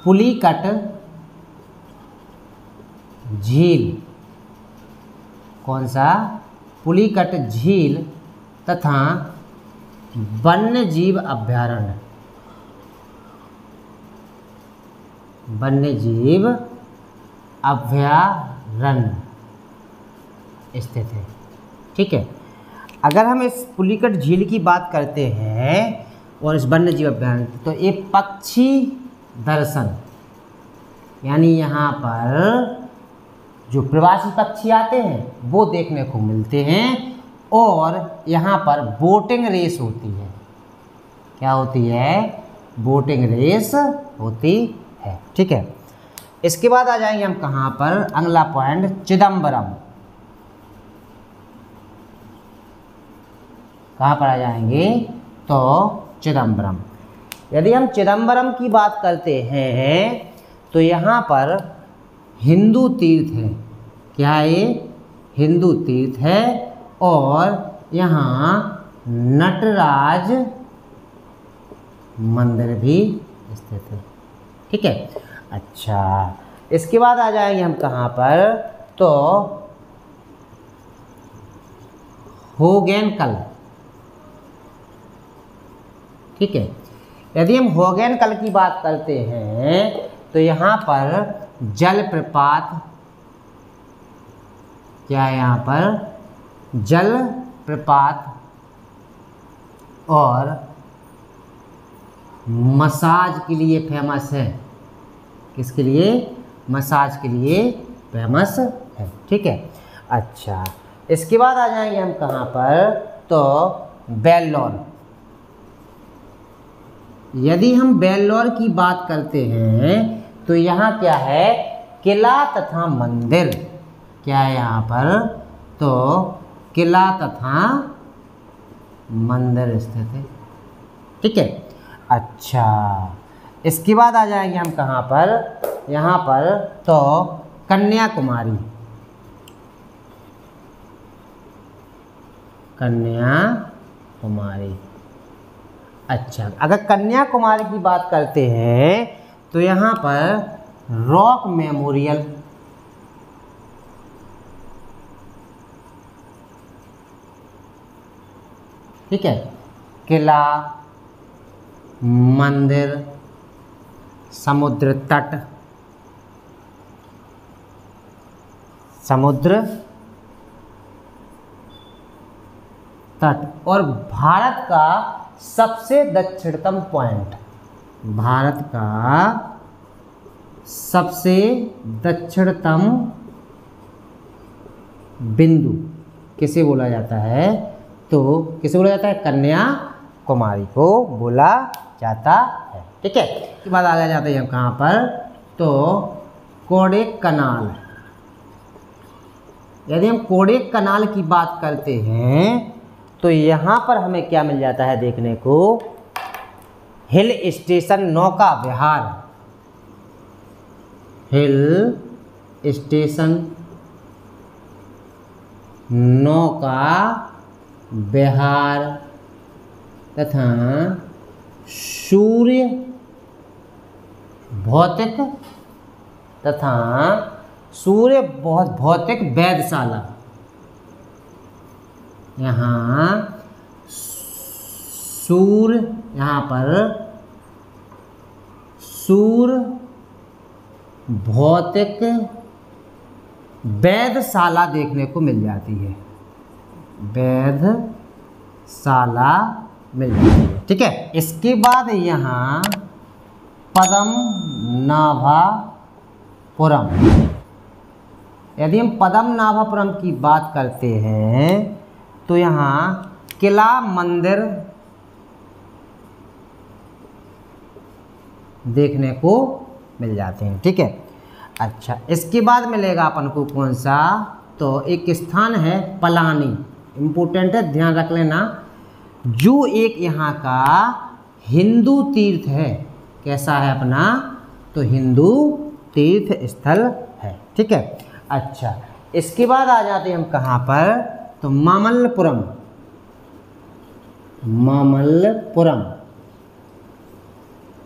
पुलिकट झील, कौन सा? पुलिकट झील तथा वन्य जीव अभयारण्य, वन्य जीव अभयारण्य स्थित है, ठीक है। अगर हम इस पुलिकट झील की बात करते हैं और इस वन्य जीव अभयारण्य, तो ये पक्षी दर्शन, यानी यहाँ पर जो प्रवासी पक्षी आते हैं वो देखने को मिलते हैं। और यहाँ पर बोटिंग रेस होती है। क्या होती है? बोटिंग रेस होती है, ठीक है। इसके बाद आ जाएंगे हम कहाँ पर? अगला पॉइंट चिदम्बरम। कहाँ पर आ जाएंगे? तो चिदम्बरम। यदि हम चिदम्बरम की बात करते हैं तो यहाँ पर हिंदू तीर्थ है। क्या है? हिंदू तीर्थ है। और यहाँ नटराज मंदिर भी स्थित है, ठीक है। अच्छा, इसके बाद आ जाएंगे हम कहाँ पर? तो होगेनकल, ठीक है। यदि हम होगेनकल की बात करते हैं तो यहाँ पर जलप्रपात, क्या है यहाँ पर? जलप्रपात और मसाज के लिए फेमस है। किसके लिए? मसाज के लिए फेमस है, ठीक है। अच्छा, इसके बाद आ जाएंगे हम कहाँ पर? तो वेल्लोर। यदि हम वेल्लोर की बात करते हैं तो यहाँ क्या है? किला तथा मंदिर। क्या है यहाँ पर? तो किला तथा मंदिर स्थित है, ठीक है। अच्छा, इसके बाद आ जाएंगे हम कहाँ पर? यहाँ पर तो कन्याकुमारी। कन्याकुमारी। अच्छा, अगर कन्याकुमारी की बात करते हैं तो यहाँ पर रॉक मेमोरियल, ठीक है, किला, मंदिर, समुद्र तट, समुद्र तट और भारत का सबसे दक्षिणतम पॉइंट, भारत का सबसे दक्षिणतम बिंदु किसे बोला जाता है? तो किसे बोला जाता है? कन्याकुमारी को बोला जाता है, ठीक है। इसके बाद आ जाते हैं हम कहाँ पर? तो कोडेकनाल। यदि हम कोडेकनाल की बात करते हैं तो यहाँ पर हमें क्या मिल जाता है देखने को? हिल स्टेशन नौका विहार, हिल स्टेशन नौका विहार तथा सूर्य भौतिक तथा सूर्य भौतिक वेधशाला। यहाँ सूर्य, यहाँ पर सूर्य भौतिक वेधशाला देखने को मिल जाती है, वेधशाला मिल जाती है, ठीक है। इसके बाद यहाँ पद्मनाभपुरम। यदि हम पद्मनाभपुरम की बात करते हैं तो यहाँ किला मंदिर देखने को मिल जाते हैं। ठीक है, अच्छा इसके बाद मिलेगा अपन को कौन सा, तो एक स्थान है पलानी, इम्पोर्टेंट है ध्यान रख लेना, जो एक यहाँ का हिंदू तीर्थ है। कैसा है अपना, तो हिंदू तीर्थ स्थल है। ठीक है, अच्छा इसके बाद आ जाते हैं हम कहाँ पर, तो मामल्लपुरम। मामल्लपुरम,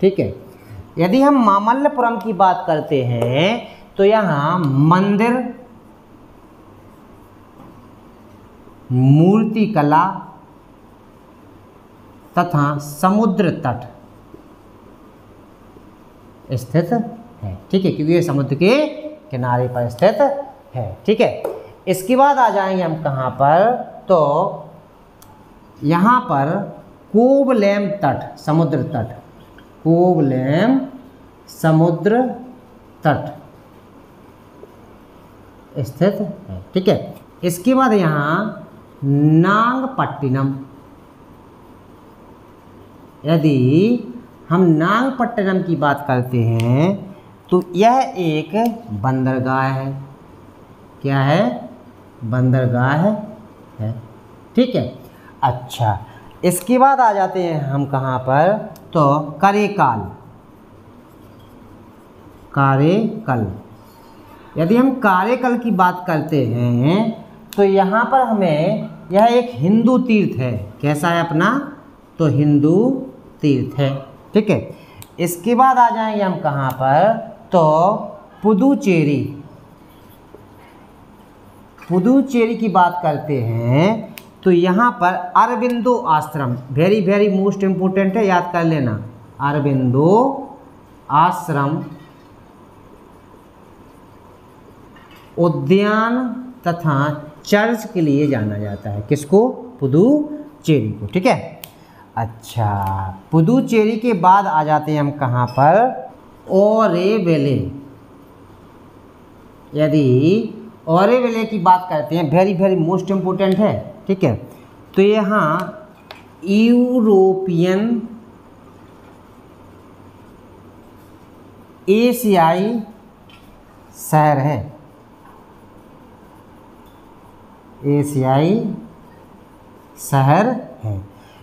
ठीक है, यदि हम मामल्लपुरम की बात करते हैं तो यहाँ मंदिर, मूर्ति कला तथा समुद्र तट स्थित है। ठीक है, क्योंकि ये समुद्र के किनारे पर स्थित है। ठीक है, इसके बाद आ जाएंगे हम कहाँ पर, तो यहाँ पर कोवलेम तट, समुद्र तट, कोवलेम समुद्र तट स्थित है। ठीक है, इसके बाद यहाँ नागपट्टिनम। यदि हम नागपट्टिनम की बात करते हैं तो यह एक बंदरगाह है। क्या है, बंदरगाह है। ठीक है, अच्छा इसके बाद आ जाते हैं हम कहाँ पर, तो करेकाल, कारेकल। यदि हम कारेकल की बात करते हैं तो यहाँ पर हमें, यह एक हिंदू तीर्थ है। कैसा है अपना, तो हिंदू तीर्थ है। ठीक है, इसके बाद आ जाएंगे हम कहाँ पर, तो पुदुचेरी। पुदुचेरी की बात करते हैं तो यहाँ पर अरबिंदो आश्रम, वेरी वेरी मोस्ट इम्पोर्टेंट है, याद कर लेना, अरबिंदो आश्रम, उद्यान तथा चर्च के लिए जाना जाता है। किसको, पुदुचेरी को। ठीक है, अच्छा पुदुचेरी के बाद आ जाते हैं हम कहाँ पर, ओरेवेले। यदि ओरेवेले की बात करते हैं, वेरी वेरी मोस्ट इम्पोर्टेंट है। ठीक है, तो यहाँ यूरोपियन एशियाई शहर है। एशियाई शहर है।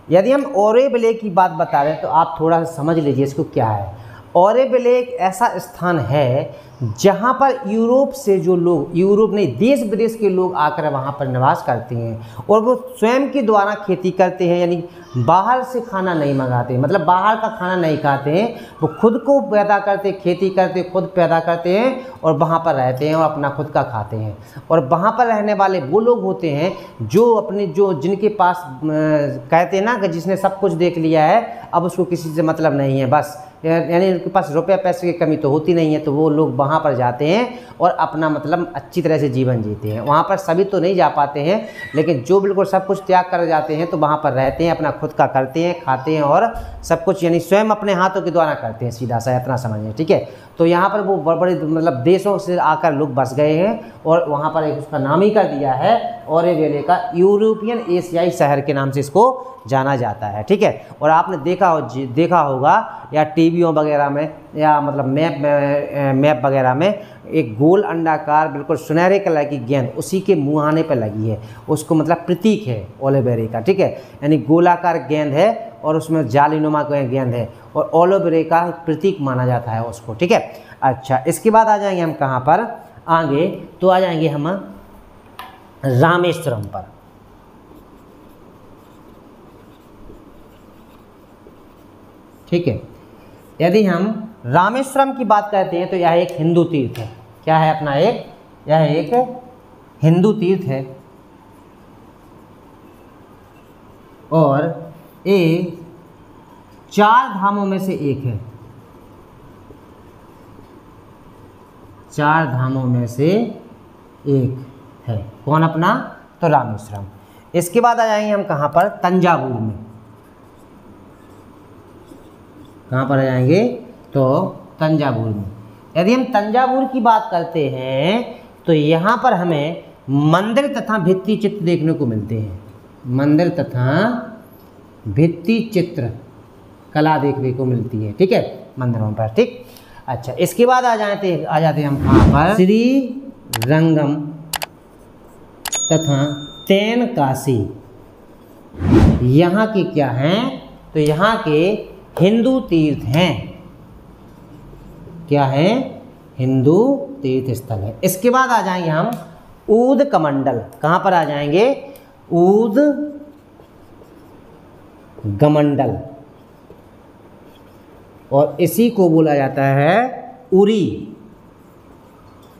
यदि हम ओरेवेले की बात बता रहे हैं तो आप थोड़ा सा समझ लीजिए इसको क्या है। ओरेवेले एक ऐसा स्थान है जहाँ पर यूरोप से जो लोग, यूरोप नहीं देश विदेश के लोग आकर वहाँ पर निवास करते हैं और वो स्वयं के द्वारा खेती करते हैं, यानी बाहर से खाना नहीं मंगाते, मतलब बाहर का खाना नहीं खाते हैं, वो खुद को पैदा करते, खेती करते, खुद पैदा करते हैं और वहाँ पर रहते हैं और अपना खुद का खाते हैं। और वहाँ पर रहने वाले वो लोग होते हैं जो अपने, जो जिनके पास कहते हैं ना कि जिसने सब कुछ देख लिया है, अब उसको किसी से मतलब नहीं है, बस यानी उनके पास रुपये पैसे की कमी तो होती नहीं है, तो वो लोग वहाँ पर जाते हैं और अपना मतलब अच्छी तरह से जीवन जीते हैं। वहाँ पर सभी तो नहीं जा पाते हैं, लेकिन जो बिल्कुल सब कुछ त्याग कर जाते हैं तो वहाँ पर रहते हैं, अपना खुद का करते हैं, खाते हैं और सब कुछ यानी स्वयं अपने हाथों के द्वारा करते हैं, सीधा सा इतना समझिए। ठीक है, तो यहाँ पर वो बड़े मतलब देशों से आकर लोग बस गए हैं और वहाँ पर एक उसका नाम ही कर दिया है ओरेवेले का, यूरोपियन एशियाई शहर के नाम से इसको जाना जाता है। ठीक है, और आपने देखा होगा या टीवियों वगैरह में या मतलब मैप वगैरह में एक गोल अंडाकार बिल्कुल सुनहरे कलर की गेंद उसी के मुहाने पर लगी है, उसको मतलब प्रतीक है ओलेवेरे का। ठीक है, यानी गोलाकार गेंद है और उसमें जालीनुमा गेंद है और ओलेवेरे का प्रतीक माना जाता है उसको। ठीक है, अच्छा इसके बाद आ जाएंगे हम कहाँ पर आगे, तो आ जाएंगे हम रामेश्वरम पर। ठीक है, यदि हम रामेश्वरम की बात करते हैं तो यह एक हिंदू तीर्थ है। क्या है अपना, यह एक हिंदू तीर्थ है और ये 4 धामों में से एक है। 4 धामों में से एक है। कौन अपना, तो रामेश्वरम। इसके बाद आ जाएंगे हम कहाँ पर, तंजावुर में। कहाँ पर आ जाएंगे, तो तंजावुर में। यदि हम तंजावुर की बात करते हैं तो यहाँ पर हमें मंदिर तथा भित्ति चित्र देखने को मिलते हैं। मंदिर तथा भित्ति चित्र कला देखने को मिलती है, ठीक है, मंदिरों पर, ठीक। अच्छा, इसके बाद आ जाते हैं हम कहाँ पर, श्री रंगम तथा तेनकासी, यहाँ के क्या हैं, तो यहाँ के हिंदू तीर्थ हैं, क्या है, हिंदू तीर्थ स्थल है। इसके बाद आ जाएंगे हम ऊद कमंडल, कहाँ पर आ जाएंगे, ऊद गमंडल, और इसी को बोला जाता है उरी,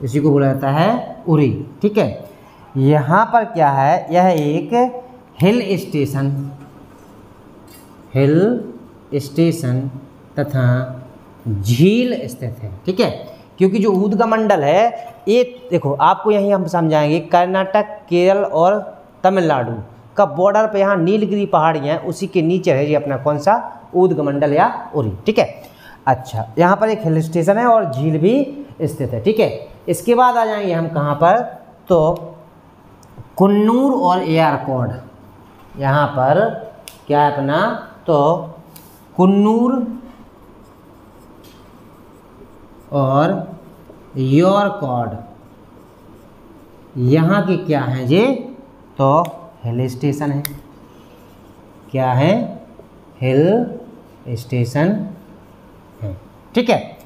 इसी को बोला जाता है उरी, ठीक है। यहाँ पर क्या है, यह एक हिल स्टेशन तथा झील स्थित है, ठीक है। क्योंकि जो उदगमंडल है ये देखो आपको यहीं हम समझाएंगे, कर्नाटक, केरल और तमिलनाडु का बॉर्डर पे यहाँ नीलगिरी पहाड़ियाँ हैं, उसी के नीचे है ये अपना कौन सा, उदगमंडल या उरी, ठीक है। अच्छा, यहाँ पर एक हिल स्टेशन है और झील भी स्थित है, ठीक है। इसके बाद आ जाएंगे हम कहाँ पर, तो कुन्नूर और एयरकॉर्ड, यहाँ पर क्या है अपना, तो कुन्नूर और यॉरकॉर्ड, यहाँ के क्या हैं ये, तो हिल स्टेशन है, क्या है, हिल स्टेशन है, ठीक है।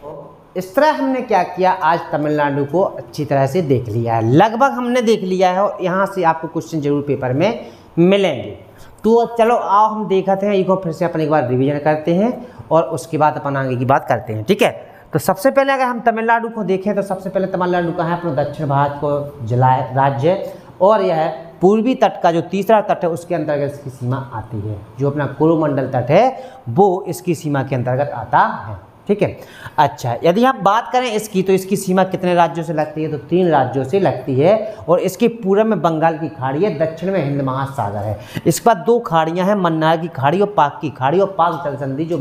इस तरह हमने क्या किया, आज तमिलनाडु को अच्छी तरह से देख लिया है, लगभग हमने देख लिया है, और यहाँ से आपको क्वेश्चन जरूर पेपर में मिलेंगे। तो चलो आओ हम देखते हैं, इसको फिर से अपन एक बार रिवीजन करते हैं और उसके बाद अपन आगे की बात करते हैं, ठीक है। तो सबसे पहले अगर हम तमिलनाडु को देखें तो सबसे पहले तमिलनाडु का है अपना दक्षिण भारत को जिला राज्य, और यह पूर्वी तट का जो तीसरा तट है उसके अंतर्गत इसकी सीमा आती है, जो अपना कोरोमंडल तट है वो इसकी सीमा के अंतर्गत आता है, ठीक है। अच्छा, यदि हम बात करें इसकी, तो इसकी सीमा कितने राज्यों से लगती है, तो 3 राज्यों से लगती है, और इसके पूर्व में बंगाल की खाड़ी है, दक्षिण में हिंद महासागर है। इसके बाद 2 खाड़ियां हैं, मन्नार की खाड़ी और पाक की खाड़ी, और पाक जल संधि जो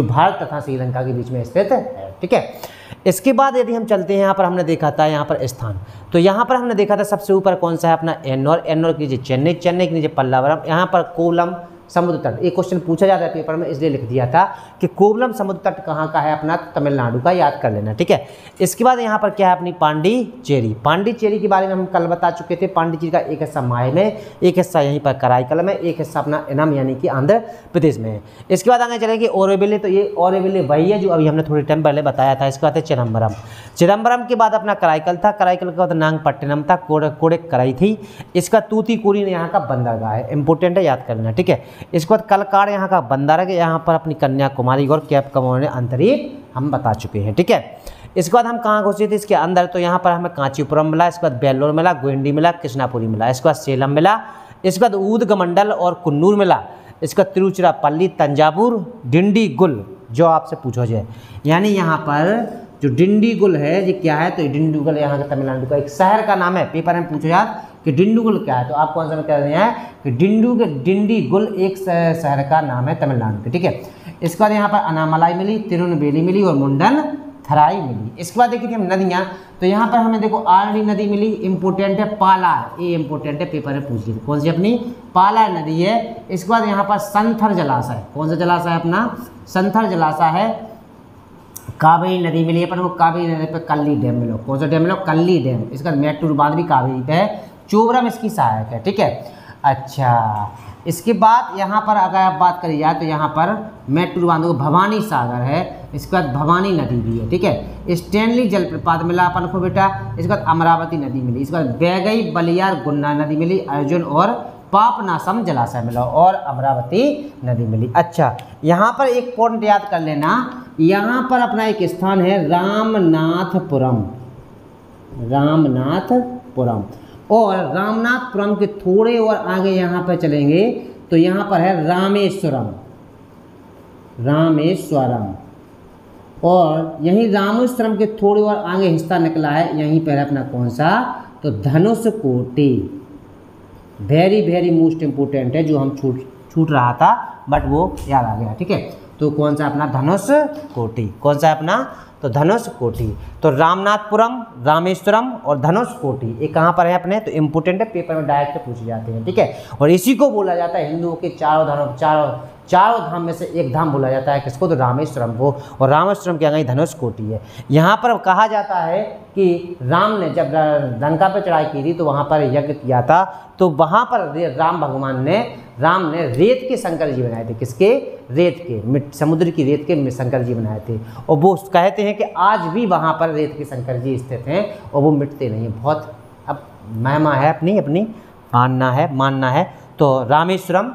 भारत तथा श्रीलंका के बीच में स्थित है, ठीक है। इसके बाद यदि हम चलते हैं, यहाँ पर हमने देखा था यहाँ पर स्थान, तो यहाँ पर हमने देखा था सबसे ऊपर कौन सा है अपना एन्नौर, एन्नौर के नीचे चेन्नई, चेन्नई के नीचे पल्लावरम, यहाँ पर कोवलम समुद्र तट। एक क्वेश्चन पूछा जाता है पेपर में, इसलिए लिख दिया था कि कोवलम समुद्र तट कहाँ का है अपना, तमिलनाडु का, याद कर लेना, ठीक है। इसके बाद यहाँ पर क्या है अपनी पांडिचेरी, पांडिचेरी के बारे में हम कल बता चुके थे। पांडिचेरी का एक हिस्सा माहे में, एक हिस्सा यहीं पर कराईकल में, एक हिस्सा अपना इनाम यानी कि आंध्र प्रदेश में है। इसके बाद आगे चलेंगे ओरोविले, तो ये ओरोविले वही है जो अभी हमने थोड़ी टाइम पहले बताया था। इसके बाद है चिदम्बरम, चिदम्बरम के बाद अपना कराईकल था, कराईकल के बाद नागपट्टिनम था, कोड़क कराई थी। इसका तूतीकोरिन यहाँ का बंदरगाह है, इंपॉर्टेंट है, याद करना, ठीक है। इसके बाद कलकाड़ यहाँ का बंदरगाह, यहाँ पर अपनी कन्याकुमारी और कैप कमोड अंतरिक्ष हम बता चुके हैं, ठीक है। इसके बाद हम कहाँ घुसे थे इसके अंदर, तो यहाँ पर हमें कांचीपुरम मिला, इसके बाद बेल्लोर मिला, गोइंडी मिला, कृष्णापुरी मिला, इसके बाद सेलम मिला, इसके बाद ऊदगमंडल और कुन्नूर मिला, इसका तिरुचिरापल्ली, तंजावुर, डिंडीगुल, जो आपसे पूछो जाए, यानी यहाँ पर जो डिंडीगुल है ये क्या है, तो डिंडीगुल यहाँ का तमिलनाडु का एक शहर का नाम है। पेपर में पूछो यार कि डिंडीगुल क्या है, तो आपको आंसर में क्या देना है कि डिंडीगुल एक शहर का नाम है तमिलनाडु के, ठीक है। इसके बाद यहाँ पर अनामलाई मिली, तिरुनेलवेली मिली और मुंडन थराई मिली। इसके बाद देखिए हम नदियाँ, तो यहाँ पर हमें देखो आरडी नदी मिली, इंपोर्टेंट है, पालार, ये इंपोर्टेंट है, पेपर में पूछ लीजिए कौन सी अपनी पालार नदी है। इसके बाद यहाँ पर संथर जलाशय, कौन सा जलाशय है अपना, संथर जलाशय है। कावेरी नदी मिली अपन को, कावेरी नदी पर कल्ली डैम मिलो, कौन सा डैम मिलो, कल्ली डैम। इसका मेट्टूर बांध भी कावेरी पे है, चोबरम इसकी सहायक है, ठीक है। अच्छा, इसके बाद यहाँ पर अगर आप बात करी जाए तो यहाँ पर मेट्टूर बांध को भवानी सागर है, इसके बाद भवानी नदी भी है, ठीक है। स्टैनली जलप्रपात मिला अपन को बेटा, इसके बाद अमरावती नदी मिली, इसके बाद बैगई, बलियार, गुन्ना नदी मिली, अर्जुन और पापनासम जलाशय मिला और अमरावती नदी मिली। अच्छा, यहाँ पर एक पॉइंट याद कर लेना, यहाँ पर अपना एक स्थान है रामनाथपुरम, रामनाथपुरम, और रामनाथपुरम के थोड़े और आगे यहाँ पर चलेंगे तो यहाँ पर है रामेश्वरम, रामेश्वरम, और यहीं रामेश्वरम के थोड़े और आगे हिस्सा निकला है, यहीं पर अपना कौन सा, तो Dhanushkodi. Very very most important है, जो हम छूट रहा था बट वो याद आ गया, ठीक है। तो कौन सा अपना धनुषकोटी, कौन सा अपना तो धनुषकोटि। तो रामनाथपुरम, रामेश्वरम और धनुषकोटि ये कहाँ पर है अपने, तो इम्पोर्टेंट है, पेपर में डायरेक्ट पूछे जाते हैं, ठीक है। और इसी को बोला जाता है हिंदुओं के चारों धाम में से एक धाम बोला जाता है किसको, तो रामेश्वरम को। और रामेश्वरम के आगे धनुषकोटि है। यहाँ पर कहा जाता है कि राम ने जब लंका पर चढ़ाई की थी तो वहाँ पर यज्ञ किया था, तो वहाँ पर राम ने रेत के शंकर जी बनाए थे। किसके, रेत के, समुद्र की रेत के शंकर जी बनाए थे। और वो कहते हैं कि आज भी वहाँ पर रेत के शंकर जी स्थित हैं और वो मिटते नहीं हैं। बहुत अब महिमा है अपनी मानना है। तो रामेश्वरम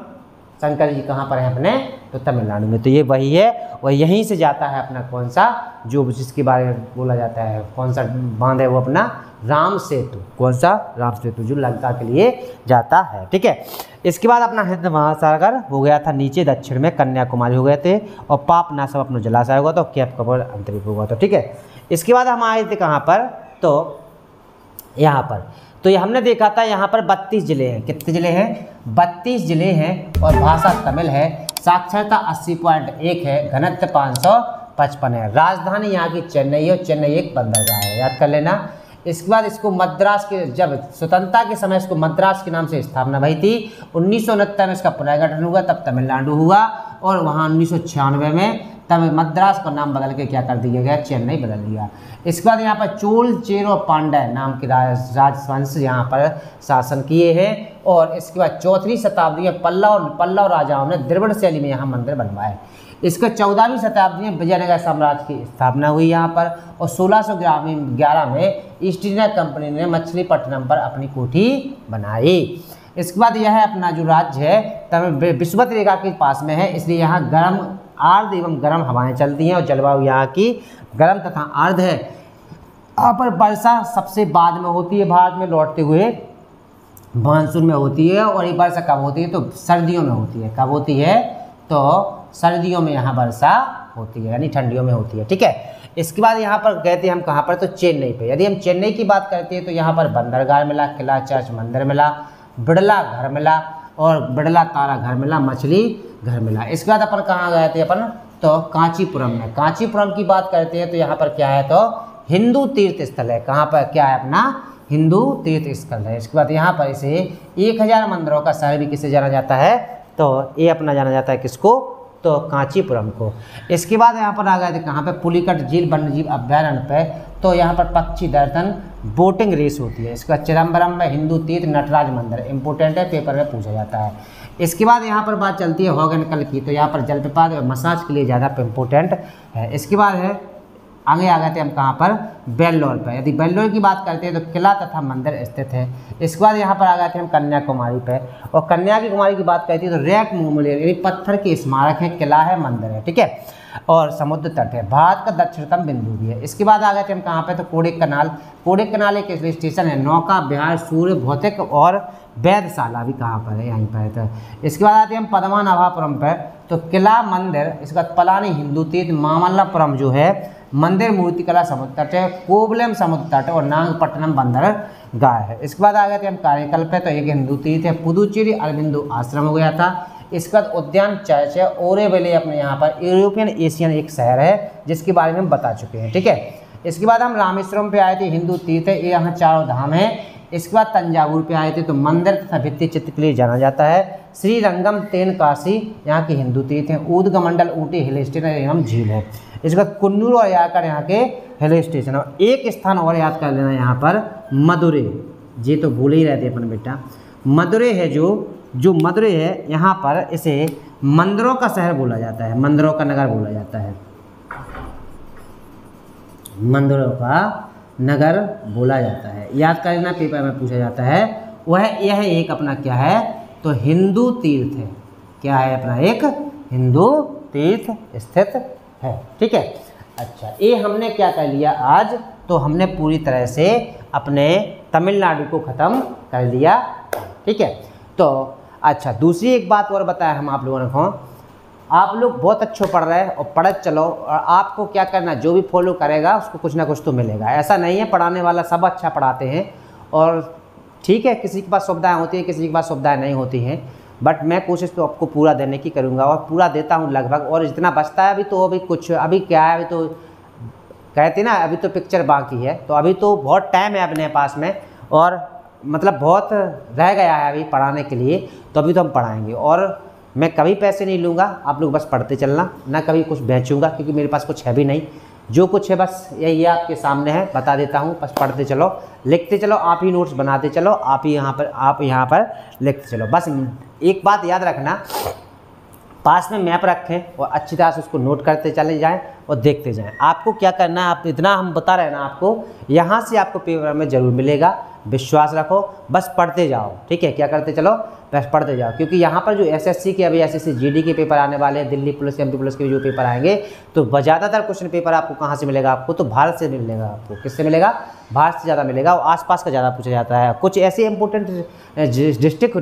शंकर जी कहाँ पर है अपने, तो तमिलनाडु में। तो ये वही है और यहीं से जाता है अपना कौन सा, जो जिसके बारे में बोला जाता है कौन सा बांध है वो अपना राम सेतु। कौन सा, राम सेतु, जो लंका के लिए जाता है, ठीक है। इसके बाद अपना हिंद महासागर हो गया था नीचे दक्षिण में, कन्याकुमारी हो गए थे, और पापनासम अपना जलाशय होगा, तो केप कवर अंतरिक्ष होगा, तो ठीक है। इसके बाद हम आए थे कहाँ पर, तो यहाँ पर। तो ये हमने देखा था यहाँ पर 32 जिले हैं। कितने जिले हैं, 32 जिले हैं। और भाषा तमिल है। साक्षरता 80.1 है। घनत्व 555 है। राजधानी यहाँ की चेन्नई है, चेन्नई एक बंदरगाह है, याद कर लेना। इसके बाद इसको मद्रास के, जब स्वतंत्रता के समय इसको मद्रास के नाम से स्थापना भई थी। 1969 में इसका पुनर्गठन हुआ, तब तमिलनाडु हुआ। और वहाँ 1996 में तब मद्रास का नाम बदल के क्या कर दिया गया, चेन्नई बदल दिया। इसके बाद यहाँ पर चोल चेरो पांड्य नाम के राजवंश यहाँ पर शासन किए हैं। और इसके बाद 4वीं शताब्दी में पल्लव राजाओं ने द्रविड़ शैली में यहाँ मंदिर बनवाए। इसके 14वीं शताब्दी में विजयनगर साम्राज्य की स्थापना हुई यहाँ पर। और 1611 में ईस्ट इंडिया कंपनी ने मछलीपट्टनम पर अपनी कोठी बनाई। इसके बाद यह अपना जो राज्य है तब विषुवत रेखा के पास में है, इसलिए यहाँ गर्म आर्द्र एवं गर्म हवाएं चलती हैं और जलवायु यहाँ की गर्म तथा आर्द्र है। यहाँ पर वर्षा सबसे बाद में होती है, भारत में लौटते हुए मानसून में होती है। और ये वर्षा कब होती है, तो सर्दियों में होती है। कब होती है, तो सर्दियों में यहाँ वर्षा होती है, यानी ठंडियों में होती है, ठीक है। इसके बाद यहाँ पर गए थे हम कहाँ पर, तो चेन्नई पे। यदि हम चेन्नई की बात करते हैं तो यहाँ पर बंदरगाह मिला, किला चर्च मंदिर मिला, बिड़ला घर मिला और बिड़ला तारा घर मिला, मछली घर मिला। इसके बाद अपन कहाँ गए थे अपन, तो कांचीपुरम में। कांचीपुरम की बात करते हैं तो यहाँ पर क्या है, तो हिंदू तीर्थ स्थल है। कहाँ पर क्या है अपना, हिंदू तीर्थ स्थल है। इसके बाद यहाँ पर इसे 1000 मंदिरों का शहर भी किसे जाना जाता है, तो ये अपना जाना जाता है किसको, तो कांचीपुरम को। इसके बाद यहाँ पर आ गए थे कहाँ पे, पुलिकट झील वन्यजीव अभ्यारण्य पे। तो यहाँ पर पक्षी दर्शन बोटिंग रेस होती है। इसके बाद चिदम्बरम में हिंदू तीर्थ नटराज मंदिर, इंपॉर्टेंट है, पेपर में पूछा जाता है। इसके बाद यहाँ पर बात चलती है हॉगनकल की। तो यहाँ पर जलप्रपात और मसाज के लिए ज़्यादा इम्पोर्टेंट है। इसके बाद है आगे आ गए थे हम कहाँ पर, बेल्लोर पर। यदि बेल्लोर की बात करते हैं तो किला तथा मंदिर स्थित है। इसके बाद यहाँ पर आ गए थे हम कन्याकुमारी पे। और कन्याकुमारी की बात करती है तो रैक मेमोरियल यानी पत्थर के स्मारक है, किला है, मंदिर है, ठीक है। और समुद्र तट है, भारत का दक्षिणतम बिंदु भी है। इसके बाद आ गए थे हम कहाँ पे, तो कोडेकनाल। कोडेकनाल एक स्टेशन है, नौका विहार, सूर्य भौतिक और वैधशाला भी कहाँ पर है, यहीं पर है। तो इसके बाद आते हैं हम पद्मनाभपुरम पर। तो किला, मंदिर, इसके बाद पलानी हिंदू तीर्थ, मामल्लापुरम जो है मंदिर, मूर्तिकला समुद्र तट है, कोवलम समुद्र तट और नागपट्टनम बंदरगाह है। इसके बाद आ गए थे हम कार्यकल पे। तो एक हिंदू तीर्थ है, पुदुचेरी अरबिंदो आश्रम हो गया था। इसके बाद उद्यान चर्च है, ओरेवले अपने यहाँ पर यूरोपियन एशियन एक शहर है जिसके बारे में हम बता चुके हैं, ठीक है। इसके बाद हम रामेश्वरम पे आए थे, हिंदू तीर्थ है, ये यहाँ चारों धाम है। इसके बाद तंजावुर पे आए थे, तो मंदिर तथा भित्ति चित्र के लिए जाना जाता है। श्रीरंगम तेनकाशी यहाँ के हिंदू तीर्थ हैं। ऊदगमंडल ऊटी हिल स्टेशन एवं झील है। इसके बाद कुन्नूर और याकर यहाँ के हिल स्टेशन। और एक स्थान और याद कर लेना यहाँ पर, मदुरै। ये तो भूल ही रहते अपन बेटा, मदुरै है जो मदुरै है, यहाँ पर इसे मंदिरों का शहर बोला जाता है, मंदिरों का नगर बोला जाता है, मंदिरों का नगर बोला जाता है। याद कर लेना, पेपर में पूछा जाता है। यह एक अपना क्या है, तो हिंदू तीर्थ है। क्या है अपना, एक हिंदू तीर्थ स्थित है, ठीक है। अच्छा, ये हमने क्या कर लिया आज, तो हमने पूरी तरह से अपने तमिलनाडु को ख़त्म कर लिया, ठीक है। तो अच्छा, दूसरी एक बात और बताया हम आप लोगों को, आप लोग बहुत अच्छे पढ़ रहे हैं और पढ़त चलो। और आपको क्या करना, जो भी फॉलो करेगा उसको कुछ ना कुछ तो मिलेगा। ऐसा नहीं है पढ़ाने वाला सब अच्छा पढ़ाते हैं, और ठीक है किसी के पास सुविधाएं होती है, किसी के पास सुविधाएं नहीं होती हैं, बट मैं कोशिश तो आपको पूरा देने की करूँगा और पूरा देता हूँ लगभग। और जितना बचता है अभी, तो अभी कुछ अभी क्या है, अभी तो कहते ना अभी तो पिक्चर बाकी है, तो अभी तो बहुत टाइम है अपने पास में, और मतलब बहुत रह गया है अभी पढ़ाने के लिए, तो अभी तो हम पढ़ाएंगे। और मैं कभी पैसे नहीं लूँगा, आप लोग बस पढ़ते चलना, ना कभी कुछ बेचूंगा, क्योंकि मेरे पास कुछ है भी नहीं। जो कुछ है बस यही है, आपके सामने है, बता देता हूँ। बस पढ़ते चलो, लिखते चलो, आप ही नोट्स बनाते चलो, आप यहाँ पर लिखते चलो। बस एक बात याद रखना, पास में मैप रखें और अच्छी तरह से उसको नोट करते चले जाएं और देखते जाएं। आपको क्या करना है, आप इतना हम बता रहे हैं ना आपको, यहाँ से आपको पेपर में ज़रूर मिलेगा, विश्वास रखो, बस पढ़ते जाओ, ठीक है। क्या करते चलो, बस पढ़ते जाओ, क्योंकि यहाँ पर जो एसएससी के, अभी एसएससी जीडी के पेपर आने वाले हैं, दिल्ली पुलिस एमपी पुलिस के जो पेपर आएंगे, तो ज़्यादातर क्वेश्चन पेपर आपको कहाँ से मिलेगा, आपको तो भारत से मिलेगा। आपको किससे मिलेगा, भारत से ज़्यादा मिलेगा, और आसपास का ज़्यादा पूछा जाता है। कुछ ऐसे इंपॉर्टेंट डिस्ट्रिक्ट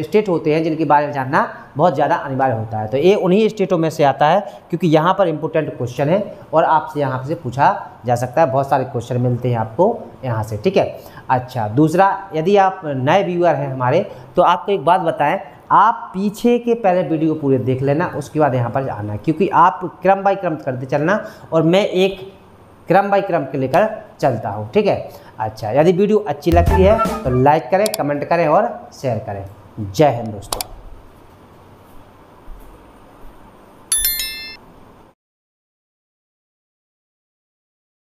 स्टेट होते हैं जिनके बारे में जानना बहुत ज़्यादा अनिवार्य होता है, तो ये उन्हीं स्टेटों में से आता है, क्योंकि यहाँ पर इंपॉर्टेंट क्वेश्चन है और आपसे यहाँ से पूछा जा सकता है। बहुत सारे क्वेश्चन मिलते हैं आपको यहाँ से, ठीक है। अच्छा, दूसरा, यदि आप नए व्यूअर हैं हमारे, तो आपको एक बात बताएं, आप पीछे के पहले वीडियो पूरे देख लेना, उसके बाद यहाँ पर आना, क्योंकि आप क्रम बाय क्रम करते चलना और मैं एक क्रम बाय क्रम के लेकर चलता हूँ, ठीक है। अच्छा, यदि वीडियो अच्छी लगती है तो लाइक करें, कमेंट करें और शेयर करें। जय हिंद दोस्तों।